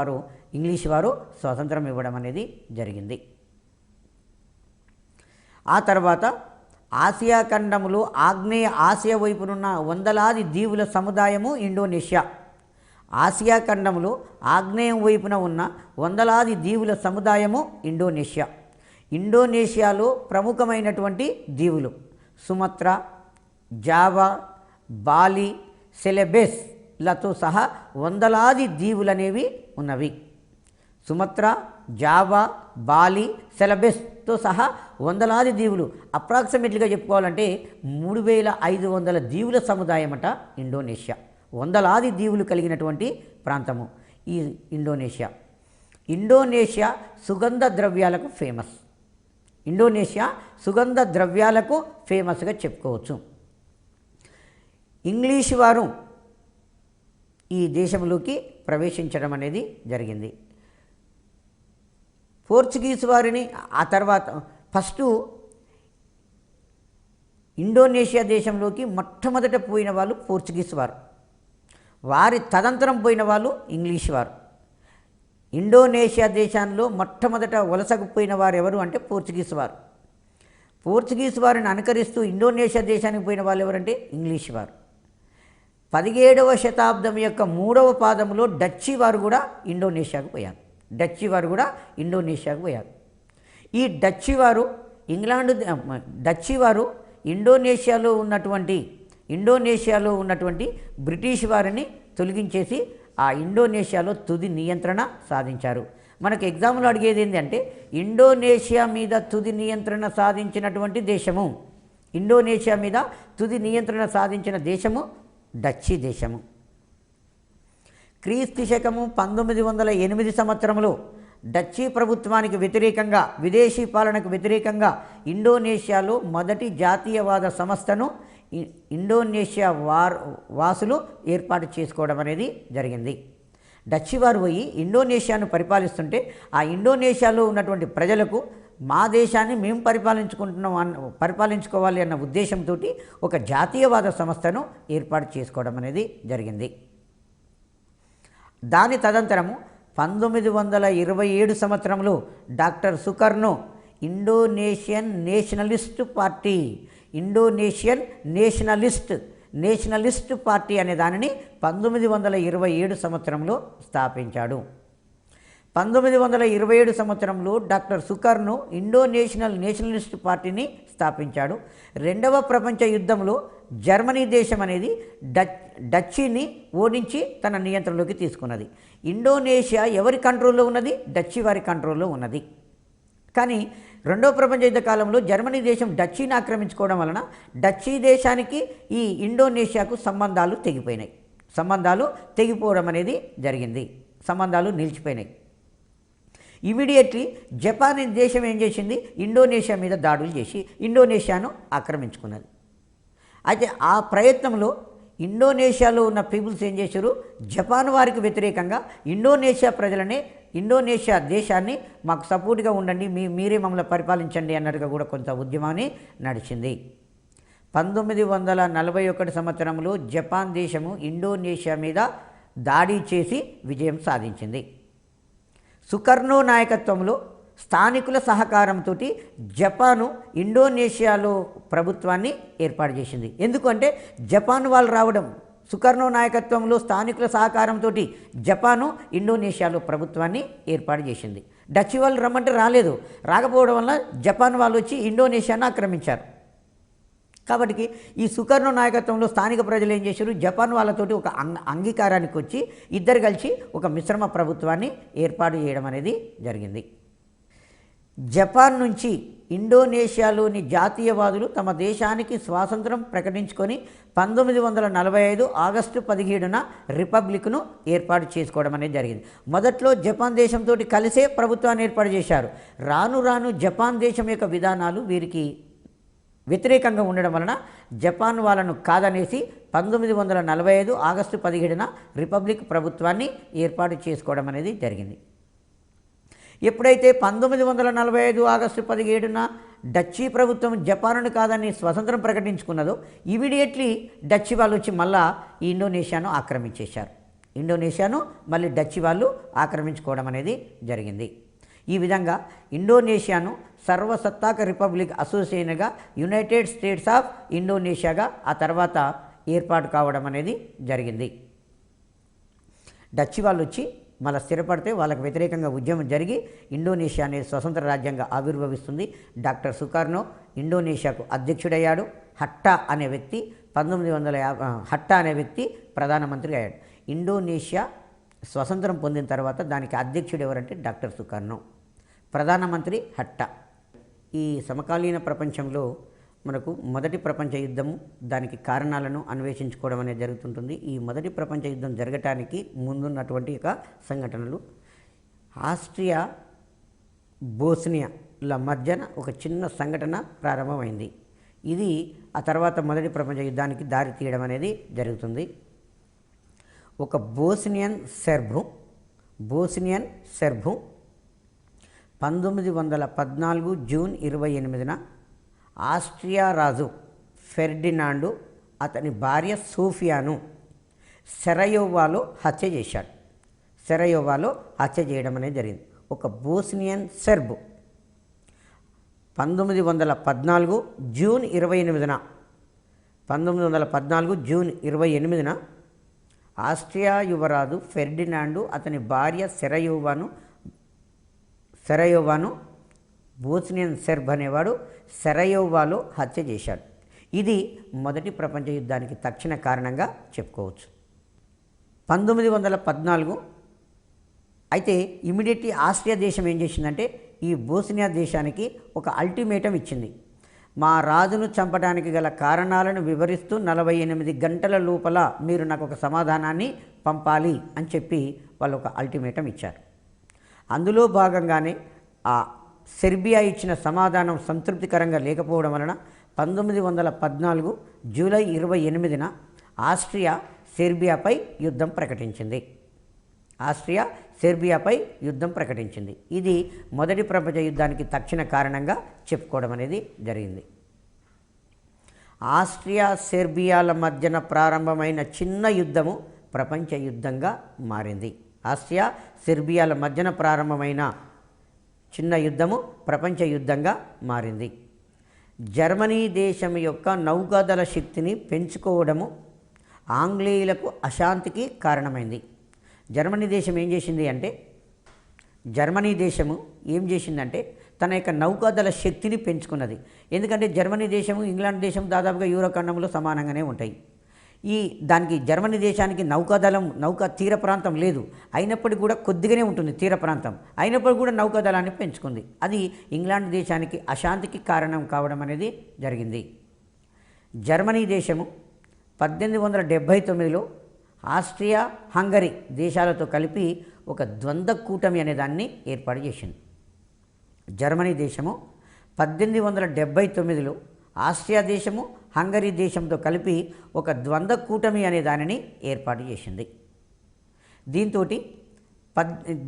Speaker 1: ఇంగ్లీష్ వారు స్వాతంత్రం ఇవ్వడం అనేది జరిగింది. ఆ తర్వాత ఆసియా ఖండములో ఆగ్నేయ ఆసియా వైపునున్న వందలాది దీవుల సముదాయము ఇండోనేషియా. ఆసియా ఖండంలో ఆగ్నేయం వైపున ఉన్న వందలాది దీవుల సముదాయము ఇండోనేషియా. ఇండోనేషియాలో ప్రముఖమైనటువంటి దీవులు సుమత్రా, జావా, బాలి, సెలెబెస్లతో సహా వందలాది దీవులనేవి ఉన్నవి. సుమత్రా, జావా, బాలి, సెలెబెస్తో సహా వందలాది దీవులు, అప్రాక్సిమేట్లీగా చెప్పుకోవాలంటే 3500 దీవుల సముదాయం అట ఇండోనేషియా. వందలాది దీవులు కలిగినటువంటి ప్రాంతము ఈ ఇండోనేషియా. ఇండోనేషియా సుగంధ ద్రవ్యాలకు ఫేమస్. ఇండోనేషియా సుగంధ ద్రవ్యాలకు ఫేమస్గా చెప్పుకోవచ్చు. ఇంగ్లీష్ వారు ఈ దేశంలోకి ప్రవేశించడం అనేది జరిగింది. పోర్చుగీస్ వారిని ఆ తర్వాత ఫస్ట్ ఇండోనేషియా దేశంలోకి మొట్టమొదట పోయిన వాళ్ళు పోర్చుగీస్ వారు. వారి తదనంతరం పోయిన వాళ్ళు ఇంగ్లీష్ వారు. ఇండోనేషియా దేశంలో మొట్టమొదట వలసకు పోయిన వారు ఎవరు అంటే పోర్చుగీస్ వారు. పోర్చుగీస్ వారిని అనుకరిస్తూ ఇండోనేషియా దేశానికి పోయిన వాళ్ళు ఎవరంటే ఇంగ్లీష్ వారు. 17వ శతాబ్దం యొక్క 3వ పాదంలో డచ్చి వారు కూడా ఇండోనేషియాకు పోయారు. ఈ డచ్చి వారు ఇండోనేషియాలో ఉన్నటువంటి బ్రిటిష్ వారిని తొలగించేసి ఆ ఇండోనేషియాలో తుది నియంత్రణ సాధించారు. మనకు ఎగ్జామ్లో అడిగేది ఏంటంటే ఇండోనేషియా మీద తుది నియంత్రణ సాధించినటువంటి దేశము, ఇండోనేషియా మీద తుది నియంత్రణ సాధించిన దేశము డచ్చి దేశము. క్రీస్తు శకము 1908 సంవత్సరంలో డచ్చి ప్రభుత్వానికి వ్యతిరేకంగా, విదేశీ పాలనకు వ్యతిరేకంగా ఇండోనేషియాలో మొదటి జాతీయవాద సంస్థను ఇండోనేషియా వాసులు ఏర్పాటు చేసుకోవడం అనేది జరిగింది. డచ్చి వారు పోయి ఇండోనేషియాను పరిపాలిస్తుంటే ఆ ఇండోనేషియాలో ఉన్నటువంటి ప్రజలకు మా దేశాన్ని మేము పరిపాలించుకోవాలి అన్న ఉద్దేశంతో ఒక జాతీయవాద సంస్థను ఏర్పాటు చేసుకోవడం అనేది జరిగింది. దాని తదనంతరము 1927 సంవత్సరంలో డాక్టర్ సుకర్నో ఇండోనేషియన్ నేషనలిస్ట్ పార్టీ అనే దానిని 1927 సంవత్సరంలో స్థాపించాడు. 1927 సంవత్సరంలో డాక్టర్ సుకర్నో నేషనలిస్ట్ పార్టీని స్థాపించాడు. రెండవ ప్రపంచ యుద్ధంలో జర్మనీ దేశం అనేది డచ్చీని ఓడించి తన నియంత్రణలోకి తీసుకున్నది. ఇండోనేషియా ఎవరి కంట్రోల్లో ఉన్నది? డచ్చీ వారి కంట్రోల్లో ఉన్నది. కానీ రెండవ ప్రపంచ యుద్ధ కాలంలో జర్మనీ దేశం డచ్చీని ఆక్రమించుకోవడం వలన డచ్చీ దేశానికి ఈ ఇండోనేషియాకు సంబంధాలు తెగిపోవడం అనేది జరిగింది. సంబంధాలు నిలిచిపోయినాయి. ఇమీడియట్లీ జపాన్ దేశం ఏం చేసింది? ఇండోనేషియా మీద దాడులు చేసి ఇండోనేషియాను ఆక్రమించుకున్నది. అయితే ఆ ప్రయత్నంలో ఇండోనేషియాలో ఉన్న పీపుల్స్ ఏం చేశారు? జపాన్ వారికి వ్యతిరేకంగా ఇండోనేషియా దేశాన్ని మాకు సపోర్ట్గా ఉండండి, మీరే మమ్మల్ని పరిపాలించండి అన్నట్టుగా కూడా కొంత ఉద్యమాన్ని నడిచింది. 1941 సంవత్సరంలో జపాన్ దేశము ఇండోనేషియా మీద దాడి చేసి విజయం సాధించింది. సుకర్నో నాయకత్వంలో స్థానికుల సహకారంతో జపాను ఇండోనేషియాలో ప్రభుత్వాన్ని ఏర్పాటు చేసింది. ఎందుకంటే జపాన్ వాళ్ళు రావడం, సుకర్నో నాయకత్వంలో స్థానికుల సహకారంతో జపాను ఇండోనేషియాలో ప్రభుత్వాన్ని ఏర్పాటు చేసింది. డచ్ వాళ్ళు రమ్మంటే రాలేదు. రాకపోవడం వల్ల జపాన్ వాళ్ళు వచ్చి ఇండోనేషియాను ఆక్రమించారు. కాబట్టి ఈ సుకర్నో నాయకత్వంలో స్థానిక ప్రజలు ఏం చేశారు? జపాన్ వాళ్ళతోటి ఒక అంగీకారానికి వచ్చి ఇద్దరు కలిసి ఒక మిశ్రమ ప్రభుత్వాన్ని ఏర్పాటు చేయడం అనేది జరిగింది. జపాన్ నుంచి ఇండోనేషియాలోని జాతీయవాదులు తమ దేశానికి స్వాతంత్రం ప్రకటించుకొని 1945 ఆగస్టు 17న రిపబ్లిక్ను ఏర్పాటు చేసుకోవడం అనేది జరిగింది. మొదట్లో జపాన్ దేశంతో కలిసే ప్రభుత్వాన్ని ఏర్పాటు చేశారు. రాను రాను జపాన్ దేశం యొక్క విధానాలు వీరికి వ్యతిరేకంగా ఉండడం వలన జపాన్ వాళ్ళను కాదనేసి 1945 ఆగస్టు 17న రిపబ్లిక్ ప్రభుత్వాన్ని ఏర్పాటు చేసుకోవడం అనేది జరిగింది. ఎప్పుడైతే 1945 ఆగస్టు 17న డచ్చీ ప్రభుత్వం జపాన్ను కాదని స్వతంత్రం ప్రకటించుకున్నదో ఇమీడియట్లీ డచ్చీ వాళ్ళు వచ్చి మళ్ళా ఈ ఇండోనేషియాను ఆక్రమించేశారు. ఇండోనేషియాను మళ్ళీ డచ్చీ వాళ్ళు ఆక్రమించుకోవడం అనేది జరిగింది. ఈ విధంగా ఇండోనేషియాను సర్వసత్తాక రిపబ్లిక్ అసోసియేషన్గా యునైటెడ్ స్టేట్స్ ఆఫ్ ఇండోనేషియాగా ఆ తర్వాత ఏర్పాటు కావడం అనేది జరిగింది. డచ్ వాళ్ళు వచ్చి మళ్ళీ స్థిరపడితే వాళ్ళకు వ్యతిరేకంగా ఉద్యమం జరిగి ఇండోనేషియా అనేది స్వతంత్ర రాజ్యంగా ఆవిర్భవిస్తుంది. డాక్టర్ సుకర్నో ఇండోనేషియాకు అధ్యక్షుడయ్యాడు. హట్టా అనే వ్యక్తి 1950 హట్టా అనే వ్యక్తి ప్రధానమంత్రి అయ్యాడు. ఇండోనేషియా స్వతంత్రం పొందిన తర్వాత దానికి అధ్యక్షుడు ఎవరంటే డాక్టర్ సుకర్నో, ప్రధానమంత్రి హట్టా. ఈ సమకాలీన ప్రపంచంలో మనకు మొదటి ప్రపంచ యుద్ధము దానికి కారణాలను అన్వేషించుకోవడం అనేది జరుగుతుంటుంది. ఈ మొదటి ప్రపంచ యుద్ధం జరగటానికి ముందున్నటువంటి ఒక సంఘటనలు ఆస్ట్రియా బోస్నియాల మధ్యన ఒక చిన్న సంఘటన ప్రారంభమైంది. ఇది ఆ తర్వాత మొదటి ప్రపంచ యుద్ధానికి దారి తీయడం అనేది జరుగుతుంది. ఒక బోస్నియన్ సెర్బు 1914 జూన్ 28న ఆస్ట్రియా రాజు ఫెర్డినాండు అతని భార్య సోఫియాను సెరయోవాలో హత్య చేశాడు. సెరయోవాలో హత్య చేయడం అనేది జరిగింది. ఒక బోస్నియన్ సెర్బు 1914 జూన్ 28న ఆస్ట్రియా యువరాజు ఫెర్డినాండు అతని భార్య సెరయోవాను బోస్నియన్ సెర్బ్ అనేవాడు సెరయోవాలో హత్య చేశాడు. ఇది మొదటి ప్రపంచ యుద్ధానికి తక్షణ కారణంగా చెప్పుకోవచ్చు. 1914 అయితే ఇమీడియట్లీ ఆస్ట్రియా దేశం ఏం చేసిందంటే ఈ బోస్నియా దేశానికి ఒక అల్టిమేటం ఇచ్చింది. మా రాజును చంపడానికి గల కారణాలను వివరిస్తూ 48 గంటల లోపల మీరు నాకు ఒక సమాధానాన్ని పంపాలి అని చెప్పి వాళ్ళు ఒక అల్టిమేటం ఇచ్చారు. అందులో భాగంగానే ఆ సెర్బియా ఇచ్చిన సమాధానం సంతృప్తికరంగా లేకపోవడం వలన 1914 జూలై 28న ఆస్ట్రియా సెర్బియాపై యుద్ధం ప్రకటించింది. ఇది మొదటి ప్రపంచ యుద్ధానికి తక్షణ కారణంగా చెప్పుకోవడం అనేది జరిగింది. ఆస్ట్రియా సెర్బియాల మధ్యన ప్రారంభమైన చిన్న యుద్ధము ప్రపంచ యుద్ధంగా మారింది. ఆస్ట్రియా సెర్బియాల మధ్యన ప్రారంభమైన చిన్న యుద్ధము ప్రపంచ యుద్ధంగా మారింది. జర్మనీ దేశం యొక్క నౌకాదళ శక్తిని పెంచుకోవడము ఆంగ్లేయులకు అశాంతికి కారణమైంది. జర్మనీ దేశం ఏం చేసింది అంటే జర్మనీ దేశము ఏం చేసిందంటే తన యొక్క నౌకాదళ శక్తిని పెంచుకున్నది. ఎందుకంటే జర్మనీ దేశము ఇంగ్లాండ్ దేశం దాదాపుగా యూరో ఖండంలో సమానంగానే ఉంటాయి. దానికి జర్మనీ దేశానికి నౌకా తీర ప్రాంతం లేదు, అయినప్పటికీ కూడా కొద్దిగానే ఉంటుంది తీర ప్రాంతం, అయినప్పటికీ కూడా నౌకాదళాన్ని పెంచుకుంది. అది ఇంగ్లాండ్ దేశానికి అశాంతికి కారణం కావడం అనేది జరిగింది. జర్మనీ దేశము 1879లో ఆస్ట్రియా హంగరీ దేశాలతో కలిపి ఒక ద్వంద్వ కూటమి అనే దాన్ని ఏర్పాటు చేసింది. జర్మనీ దేశము 1879లో ఆస్ట్రియా దేశము హంగరీ దేశంతో కలిపి ఒక ద్వంద్వ కూటమి అనే దానిని ఏర్పాటు చేసింది.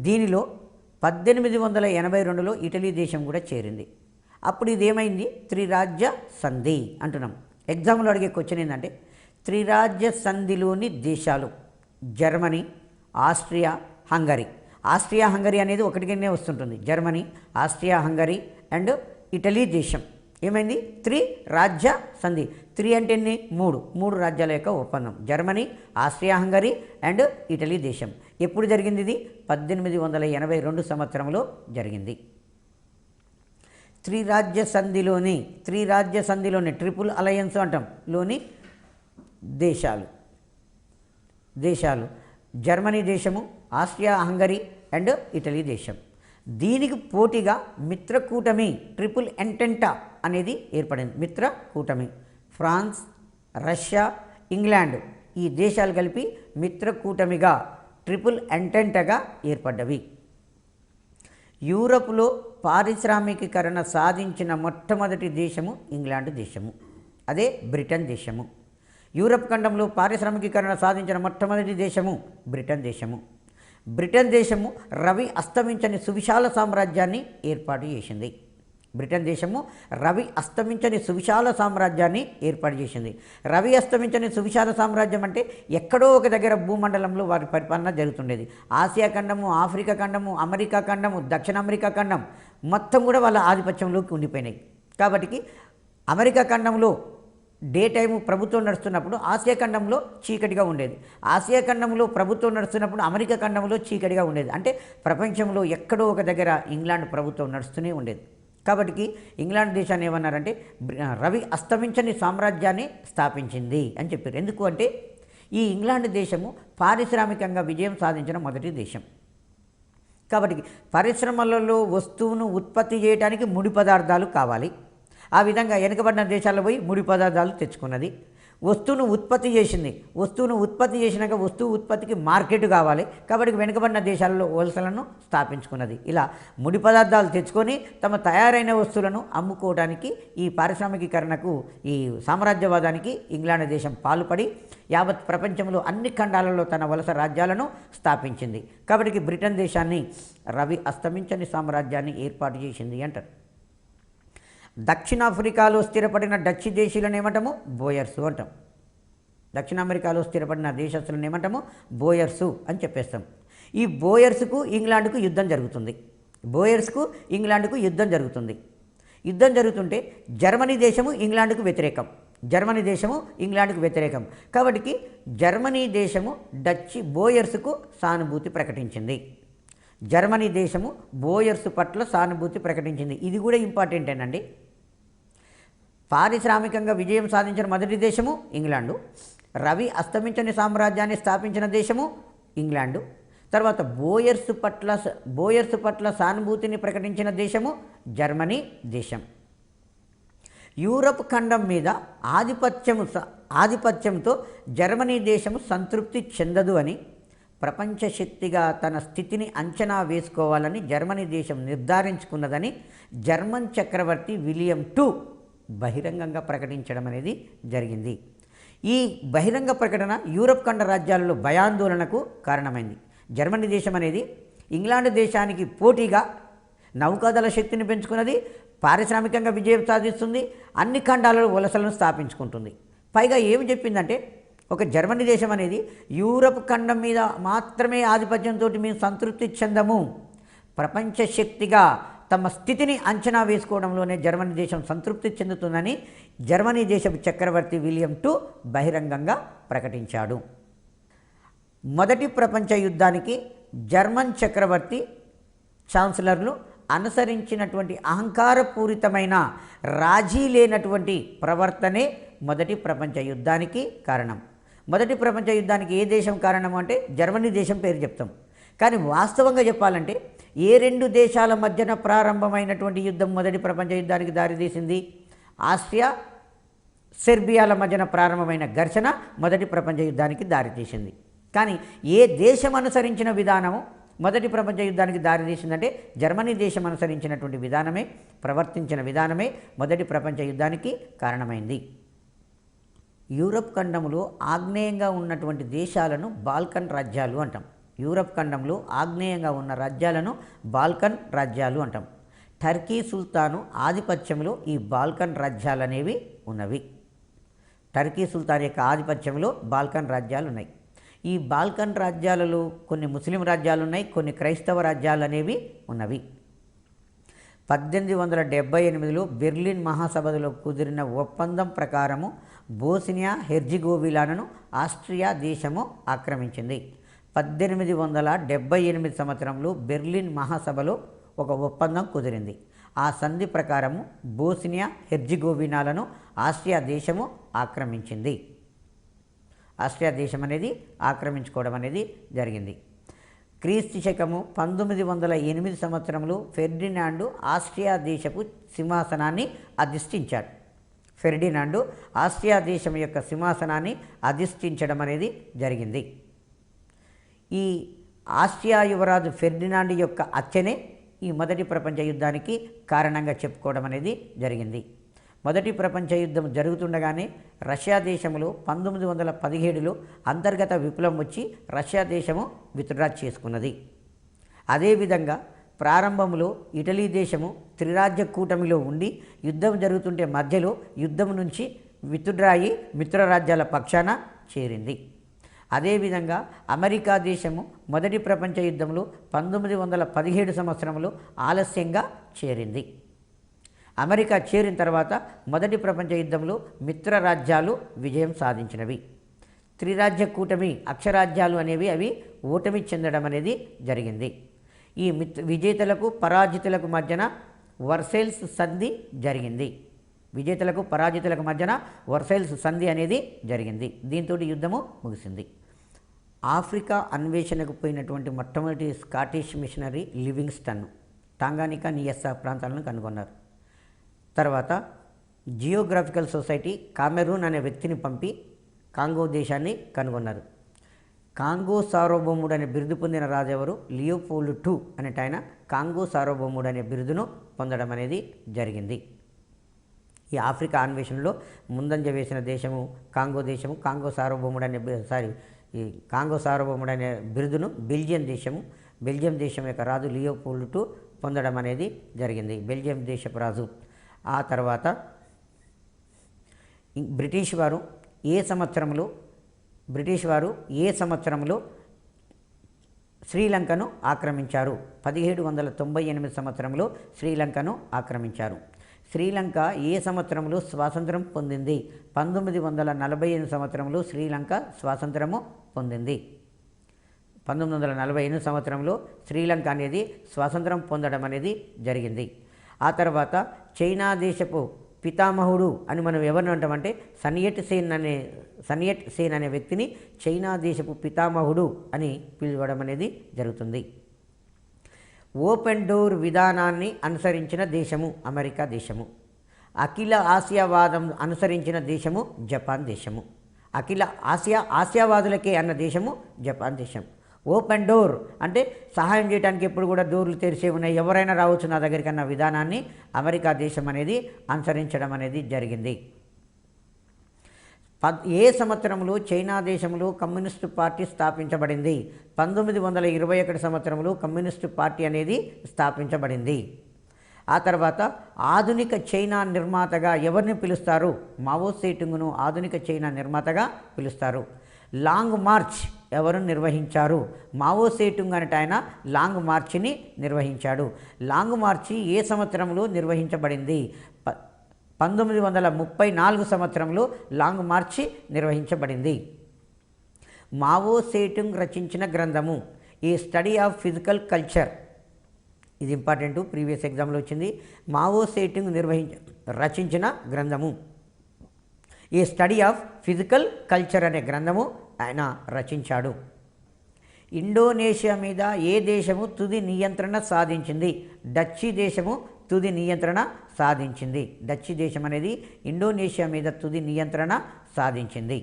Speaker 1: దీనిలో 1882లో ఇటలీ దేశం కూడా చేరింది. అప్పుడు ఇదేమైంది? త్రిరాజ్య సంధి అంటున్నాం. ఎగ్జామ్లో అడిగే క్వశ్చన్ ఏంటంటే త్రిరాజ్య సంధిలోని దేశాలు Germany, Austria, Hungary. Austria Hungary అనేది ఒకటిగానే వస్తుంటుంది. Germany, Austria Hungary and Italy దేశం ఏమైంది? త్రిరాజ్య సంధి. త్రీ అంటే ఎన్ని? మూడు రాజ్యాల యొక్క ఒప్పందం. Germany, Austria Hungary and Italy దేశం. ఎప్పుడు జరిగింది ఇది? 1882 సంవత్సరంలో జరిగింది. త్రిరాజ్య సంధిలోని ట్రిపుల్ అలయన్స్ అంటాం లోని దేశాలు జర్మనీ దేశము, ఆస్ట్రియా హంగరీ అండ్ ఇటలీ దేశం. దీనికి పోటీగా మిత్రకూటమి ట్రిపుల్ ఎంటెంటా అనేది ఏర్పడింది. మిత్రకూటమి ఫ్రాన్స్, రష్యా, ఇంగ్లాండ్ ఈ దేశాలు కలిపి మిత్రకూటమిగా ట్రిపుల్ ఎంటెంటాగా ఏర్పడ్డవి. యూరప్లో పారిశ్రామికీకరణ సాధించిన మొట్టమొదటి దేశము ఇంగ్లాండ్ దేశము, అదే బ్రిటన్ దేశము. యూరప్ ఖండంలో పారిశ్రామికీకరణ సాధించిన మొట్టమొదటి దేశము బ్రిటన్ దేశము రవి అస్తమించని సువిశాల సామ్రాజ్యాన్ని ఏర్పాటు చేసింది. రవి అస్తమించని సువిశాల సామ్రాజ్యం అంటే ఎక్కడో ఒక దగ్గర భూమండలంలో వారి పరిపాలన జరుగుతుండేది. ఆసియా ఖండము, ఆఫ్రికా ఖండము, అమెరికా ఖండము, దక్షిణ అమెరికా ఖండం మొత్తం కూడా వాళ్ళ ఆధిపత్యంలోకి ఉండిపోయినాయి. కాబట్టి అమెరికా ఖండంలో డే టైము ప్రభుత్వం నడుస్తున్నప్పుడు ఆసియా ఖండంలో చీకటిగా ఉండేది. ఆసియా ఖండంలో ప్రభుత్వం నడుస్తున్నప్పుడు అమెరికా ఖండంలో చీకటిగా ఉండేది. అంటే ప్రపంచంలో ఎక్కడో ఒక దగ్గర ఇంగ్లాండ్ ప్రభుత్వం నడుస్తూనే ఉండేది. కాబట్టి ఇంగ్లాండ్ దేశాన్ని ఏమన్నారంటే రవి అస్తమించని సామ్రాజ్యాన్ని స్థాపించింది అని చెప్పారు. ఎందుకు అంటే ఈ ఇంగ్లాండ్ దేశము పారిశ్రామికంగా విజయం సాధించిన మొదటి దేశం. కాబట్టి పరిశ్రమలలో వస్తువును ఉత్పత్తి చేయడానికి ముడి పదార్థాలు కావాలి. ఆ విధంగా వెనుకబడిన దేశాల్లో పోయి ముడి పదార్థాలు తెచ్చుకున్నది. వస్తువును ఉత్పత్తి చేసినాక వస్తువు ఉత్పత్తికి మార్కెట్ కావాలి. కాబట్టి వెనుకబడిన దేశాలలో వలసలను స్థాపించుకున్నది. ఇలా ముడి పదార్థాలు తెచ్చుకొని తమ తయారైన వస్తువులను అమ్ముకోవడానికి ఈ పారిశ్రామికీకరణకు, ఈ సామ్రాజ్యవాదానికి ఇంగ్లాండ్ దేశం పాల్పడి యావత్ ప్రపంచంలో అన్ని ఖండాలలో తన వలస రాజ్యాలను స్థాపించింది. కాబట్టి బ్రిటన్ దేశాన్ని రవి అస్తమించని సామ్రాజ్యాన్ని ఏర్పాటు చేసింది అంటారు. దక్షిణాఫ్రికాలో స్థిరపడిన డచ్ దేశీయులను ఏమంటాము? బోయర్సు అంటాం. దక్షిణ అమెరికాలో స్థిరపడిన దేశస్తులను ఏమంటాము? బోయర్సు అని చెప్పేస్తాం. ఈ బోయర్స్కు ఇంగ్లాండ్కు యుద్ధం జరుగుతుంది. యుద్ధం జరుగుతుంటే జర్మనీ దేశము ఇంగ్లాండ్కు వ్యతిరేకం. కాబట్టి జర్మనీ దేశము బోయర్స్కు సానుభూతి ప్రకటించింది. జర్మనీ దేశము బోయర్స్ పట్ల సానుభూతి ప్రకటించింది. ఇది కూడా ఇంపార్టెంటేనండి. పారిశ్రామికంగా విజయం సాధించిన మొదటి దేశము ఇంగ్లాండు, రవి అస్తమించని సామ్రాజ్యాన్ని స్థాపించిన దేశము ఇంగ్లాండు, తర్వాత బోయర్స్ పట్ల సానుభూతిని ప్రకటించిన దేశము జర్మనీ దేశం. యూరప్ ఖండం మీద ఆధిపత్యంతో జర్మనీ దేశము సంతృప్తి చెందదు అని, ప్రపంచ శక్తిగా తన స్థితిని అంచనా వేసుకోవాలని జర్మనీ దేశం నిర్ధారించుకున్నదని జర్మన్ చక్రవర్తి విలియం II బహిరంగంగా ప్రకటించడం అనేది జరిగింది. ఈ బహిరంగ ప్రకటన యూరప్ ఖండ రాజ్యాలలో భయాందోళనకు కారణమైంది. జర్మనీ దేశం అనేది ఇంగ్లాండ్ దేశానికి పోటీగా నౌకాదళ శక్తిని పెంచుకున్నది, పారిశ్రామికంగా విజయం సాధిస్తుంది, అన్ని ఖండాలలో వలసలను స్థాపించుకుంటుంది. పైగా ఏమి చెప్పిందంటే ఒక జర్మనీ దేశం అనేది యూరప్ ఖండం మీద మాత్రమే ఆధిపత్యంతో మేము సంతృప్తి చెందము, ప్రపంచ శక్తిగా తమ స్థితిని అంచనా వేసుకోవడంలోనే జర్మనీ దేశం సంతృప్తి చెందుతుందని జర్మనీ దేశపు చక్రవర్తి విలియం II బహిరంగంగా ప్రకటించాడు. మొదటి ప్రపంచ యుద్ధానికి జర్మన్ చక్రవర్తి ఛాన్సలర్లు అనుసరించినటువంటి అహంకారపూరితమైన రాజీ లేనటువంటి ప్రవర్తనే మొదటి ప్రపంచ యుద్ధానికి కారణం. మొదటి ప్రపంచ యుద్ధానికి ఏ దేశం కారణం అంటే జర్మనీ దేశం పేరు చెప్తాం. కానీ వాస్తవంగా చెప్పాలంటే ఏ రెండు దేశాల మధ్యన ప్రారంభమైనటువంటి యుద్ధం మొదటి ప్రపంచ యుద్ధానికి దారితీసింది? ఆస్ట్రియా సెర్బియాల మధ్యన ప్రారంభమైన ఘర్షణ మొదటి ప్రపంచ యుద్ధానికి దారితీసింది. కానీ ఏ దేశం అనుసరించిన విధానము మొదటి ప్రపంచ యుద్ధానికి దారితీసిందంటే జర్మనీ దేశం అనుసరించినటువంటి విధానమే, ప్రవర్తించిన విధానమే మొదటి ప్రపంచ యుద్ధానికి కారణమైంది. యూరప్ ఖండంలో ఆగ్నేయంగా ఉన్నటువంటి దేశాలను బాల్కన్ రాజ్యాలు అంటాం. యూరప్ ఖండంలో ఆగ్నేయంగా ఉన్న రాజ్యాలను బాల్కన్ రాజ్యాలు అంటాం. టర్కీ సుల్తాను ఆధిపత్యంలో ఈ బాల్కన్ రాజ్యాలు అనేవి ఉన్నవి. టర్కీ సుల్తాన్ యొక్క ఆధిపత్యంలో బాల్కన్ రాజ్యాలు ఉన్నాయి. ఈ బాల్కన్ రాజ్యాలలో కొన్ని ముస్లిం రాజ్యాలు ఉన్నాయి, కొన్ని క్రైస్తవ రాజ్యాలు అనేవి ఉన్నవి. 1878లో బెర్లిన్ మహాసభలో కుదిరిన ఒప్పందం ప్రకారము బోస్నియా హెర్జిగోవినాను ఆస్ట్రియా దేశము ఆక్రమించింది. 1878 సంవత్సరంలో బెర్లిన్ మహాసభలో ఒక ఒప్పందం కుదిరింది. ఆ సంధి ప్రకారము బోస్నియా హెర్జిగోవినాలను ఆస్ట్రియా దేశము ఆక్రమించింది. ఆస్ట్రియా దేశం అనేది ఆక్రమించుకోవడం అనేది జరిగింది. క్రీస్తు శకము 1908 సంవత్సరంలో ఫెర్డినాండు ఆస్ట్రియా దేశపు సింహాసనాన్ని అధిష్ఠించాడు. ఫెర్డినాండు ఆస్ట్రియా దేశం యొక్క సింహాసనాన్ని అధిష్ఠించడం అనేది జరిగింది. ఈ ఆస్ట్రియా యువరాజు ఫెర్డినాండ్ యొక్క హత్యనే ఈ మొదటి ప్రపంచ యుద్ధానికి కారణంగా చెప్పుకోవడం అనేది జరిగింది. మొదటి ప్రపంచ యుద్ధం జరుగుతుండగానే రష్యా దేశంలో 1917లో అంతర్గత విప్లవం వచ్చి రష్యా దేశము విత్డ్రా చేసుకున్నది. అదేవిధంగా ప్రారంభంలో ఇటలీ దేశము త్రిరాజ్య కూటమిలో ఉండి యుద్ధం జరుగుతుంటే మధ్యలో యుద్ధం నుంచి విత్డ్రా అయి మిత్రరాజ్యాల పక్షాన చేరింది. అదేవిధంగా అమెరికా దేశము మొదటి ప్రపంచ యుద్ధంలో 1917 సంవత్సరంలో ఆలస్యంగా చేరింది. అమెరికా చేరిన తర్వాత మొదటి ప్రపంచ యుద్ధంలో మిత్రరాజ్యాలు విజయం సాధించినవి. త్రిరాజ్య కూటమి అక్షరాజ్యాలు అనేవి అవి ఓటమి చెందడం అనేది జరిగింది. ఈ విజేతలకు పరాజితులకు మధ్యన వర్సైల్స్ సంధి జరిగింది. విజేతలకు పరాజితులకు మధ్యన వర్సైల్స్ సంధి అనేది జరిగింది. దీంతో యుద్ధము ముగిసింది. ఆఫ్రికా అన్వేషణకు పోయినటువంటి మొట్టమొదటి స్కాటిష్ మిషనరీ లివింగ్స్టన్ టాంగానికా నియస్సా ప్రాంతాలను కనుగొన్నారు. తర్వాత జియోగ్రాఫికల్ సొసైటీ కామెరూన్ అనే వ్యక్తిని పంపి కాంగో దేశాన్ని కనుగొన్నారు. కాంగో సార్వభౌముడు అనే బిరుదు పొందిన రాజు ఎవరు? లియోపోల్డ్ II అనేట ఆయన కాంగో సార్వభౌముడు అనే బిరుదును పొందడం అనేది జరిగింది. ఈ ఆఫ్రికా అన్వేషణలో ముందంజ వేసిన దేశము కాంగో దేశము. కాంగో సార్వభౌముడు అనే బిరుదును బెల్జియం దేశం యొక్క రాజు లియోపోల్డ్ II పొందడం అనేది జరిగింది. బెల్జియం దేశపు రాజు. ఆ తర్వాత బ్రిటిష్ వారు ఏ సంవత్సరంలో శ్రీలంకను ఆక్రమించారు? 1798 సంవత్సరంలో శ్రీలంకను ఆక్రమించారు. శ్రీలంక ఏ సంవత్సరంలో స్వాతంత్రం పొందింది? 1948 సంవత్సరంలో శ్రీలంక స్వాతంత్రము పొందింది. 1948 సంవత్సరంలో శ్రీలంక అనేది స్వాతంత్రం పొందడం అనేది జరిగింది. ఆ తర్వాత చైనా దేశపు పితామహుడు అని మనం ఎవరిని అంటామంటే సన్యట్ సేన్ అనే వ్యక్తిని చైనా దేశపు పితామహుడు అని పిలవడం అనేది జరుగుతుంది. ఓపెన్ డోర్ విధానాన్ని అనుసరించిన దేశము అమెరికా దేశము. అఖిల ఆసియావాదం అనుసరించిన దేశము జపాన్ దేశము. అఖిల ఆసియావాదులకే అన్న దేశము జపాన్ దేశం. ఓపెన్ డోర్ అంటే సహాయం చేయడానికి ఎప్పుడు కూడా డోర్లు తెరిచే ఉన్నాయి, ఎవరైనా రావచ్చు నా దగ్గరికి అన్న విధానాన్ని అమెరికా దేశం అనేది అనుసరించడం అనేది జరిగింది. ఏ సంవత్సరంలో చైనా దేశంలో కమ్యూనిస్టు పార్టీ స్థాపించబడింది? 1921 సంవత్సరంలో కమ్యూనిస్టు పార్టీ అనేది స్థాపించబడింది. ఆ తర్వాత ఆధునిక చైనా నిర్మాతగా ఎవరిని పిలుస్తారు? మావో సేటుంగ్ను ఆధునిక చైనా నిర్మాతగా పిలుస్తారు. లాంగ్ మార్చ్ ఎవరు నిర్వహించారు? మావో సేటుంగ్ అనేట ఆయన లాంగ్ మార్చిని నిర్వహించాడు. లాంగ్ మార్చి ఏ సంవత్సరంలో నిర్వహించబడింది? 1934 సంవత్సరంలో లాంగ్ మార్చి నిర్వహించబడింది. మావో సేటుంగ్ రచించిన గ్రంథము ఏ స్టడీ ఆఫ్ ఫిజికల్ కల్చర్. ఇది ఇంపార్టెంట్, ప్రీవియస్ ఎగ్జామ్లో వచ్చింది. మావో సేటింగ్ రచించిన గ్రంథము. ఏ స్టడీ ఆఫ్ ఫిజికల్ కల్చర్ అనే గ్రంథము ఆయన రచించాడు. ఇండోనేషియా మీద ఏ దేశము తుది నియంత్రణ సాధించింది? డచ్చి దేశము తుది నియంత్రణ సాధించింది. డచ్చి దేశం అనేది ఇండోనేషియా మీద తుది నియంత్రణ సాధించింది.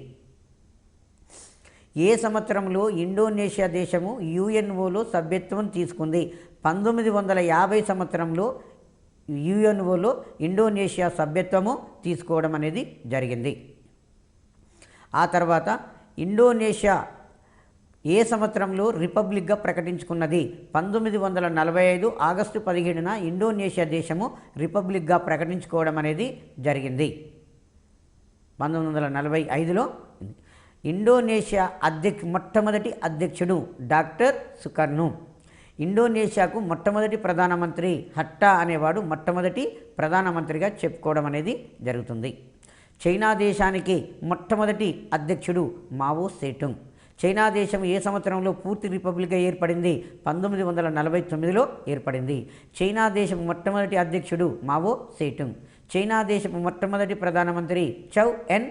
Speaker 1: ఏ సంవత్సరంలో ఇండోనేషియా దేశము యుఎన్ఓలో సభ్యత్వం తీసుకుంది? 1950 సంవత్సరంలో యుఎన్ఓలో ఇండోనేషియా సభ్యత్వము తీసుకోవడం అనేది జరిగింది. ఆ తర్వాత ఇండోనేషియా ఏ సంవత్సరంలో రిపబ్లిక్గా ప్రకటించుకున్నది? 1945 ఆగస్టు 17న ఇండోనేషియా దేశము రిపబ్లిక్గా ప్రకటించుకోవడం అనేది జరిగింది. 1945లో ఇండోనేషియా మొట్టమొదటి అధ్యక్షుడు డాక్టర్ సుకర్ణో. ఇండోనేషియాకు మొట్టమొదటి ప్రధానమంత్రి హట్టా అనేవాడు మొట్టమొదటి ప్రధానమంత్రిగా చెప్పుకోవడం అనేది జరుగుతుంది. చైనా దేశానికి మొట్టమొదటి అధ్యక్షుడు మావో సేటుంగ్. చైనా దేశం ఏ సంవత్సరంలో పూర్తి రిపబ్లిక్గా ఏర్పడింది? 1949లో ఏర్పడింది. చైనా దేశం మొట్టమొదటి అధ్యక్షుడు మావో సేటుంగ్. చైనా దేశపు మొట్టమొదటి ప్రధానమంత్రి చౌ ఎన్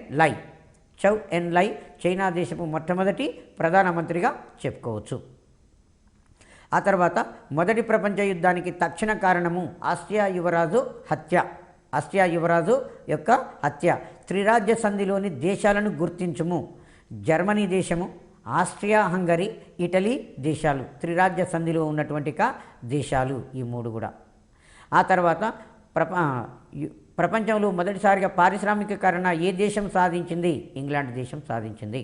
Speaker 1: లై. చైనా దేశపు మొట్టమొదటి ప్రధానమంత్రిగా చెప్పుకోవచ్చు. ఆ తర్వాత మొదటి ప్రపంచ యుద్ధానికి తక్షణ కారణము ఆస్ట్రియా యువరాజు హత్య. ఆస్ట్రియా యువరాజు యొక్క హత్య. త్రిరాజ్య సంధిలోని దేశాలను గుర్తించుము. జర్మనీ దేశము, ఆస్ట్రియా హంగరీ, ఇటలీ దేశాలు త్రిరాజ్య సంధిలో ఉన్నటువంటి దేశాలు ఈ మూడు కూడా. ఆ తర్వాత ప్రపంచంలో మొదటిసారిగా పారిశ్రామికీకరణ ఏ దేశం సాధించింది? ఇంగ్లాండ్ దేశం సాధించింది.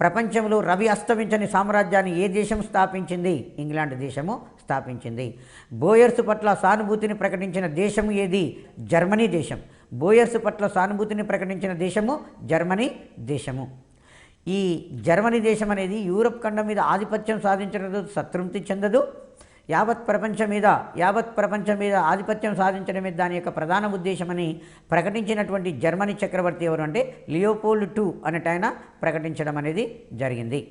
Speaker 1: ప్రపంచంలో రవి అస్తమించని సామ్రాజ్యాన్ని ఏ దేశం స్థాపించింది? ఇంగ్లాండ్ దేశము స్థాపించింది. బోయర్స్ పట్ల సానుభూతిని ప్రకటించిన దేశము ఏది? జర్మనీ దేశం. బోయర్స్ పట్ల సానుభూతిని ప్రకటించిన దేశము జర్మనీ దేశము. ఈ జర్మనీ దేశం అనేది యూరప్ ఖండం మీద ఆధిపత్యం సాధించడంతో సంతృప్తి చెందదు. యావత్ ప్రపంచం మీద ఆధిపత్యం సాధించడమే దాని యొక్క ప్రధాన ఉద్దేశమని ప్రకటించినటువంటి జర్మనీ చక్రవర్తి ఎవరు అంటే లియోపోల్డ్ II అనేట ఆయన ప్రకటించడం అనేది జరిగింది.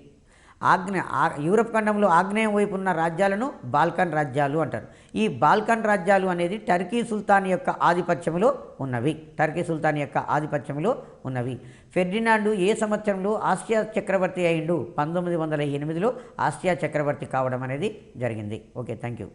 Speaker 1: యూరప్ ఖండంలో ఆగ్నేయం వైపు ఉన్న రాజ్యాలను బాల్కన్ రాజ్యాలు అంటారు. ఈ బాల్కన్ రాజ్యాలు అనేది టర్కీ సుల్తాన్ యొక్క ఆధిపత్యంలో ఉన్నవి. ఫెర్డినాండ్ ఏ సంవత్సరంలో ఆసియా చక్రవర్తి అయిండు? 1908లో ఆసియా చక్రవర్తి కావడం అనేది జరిగింది. Okay, thank you.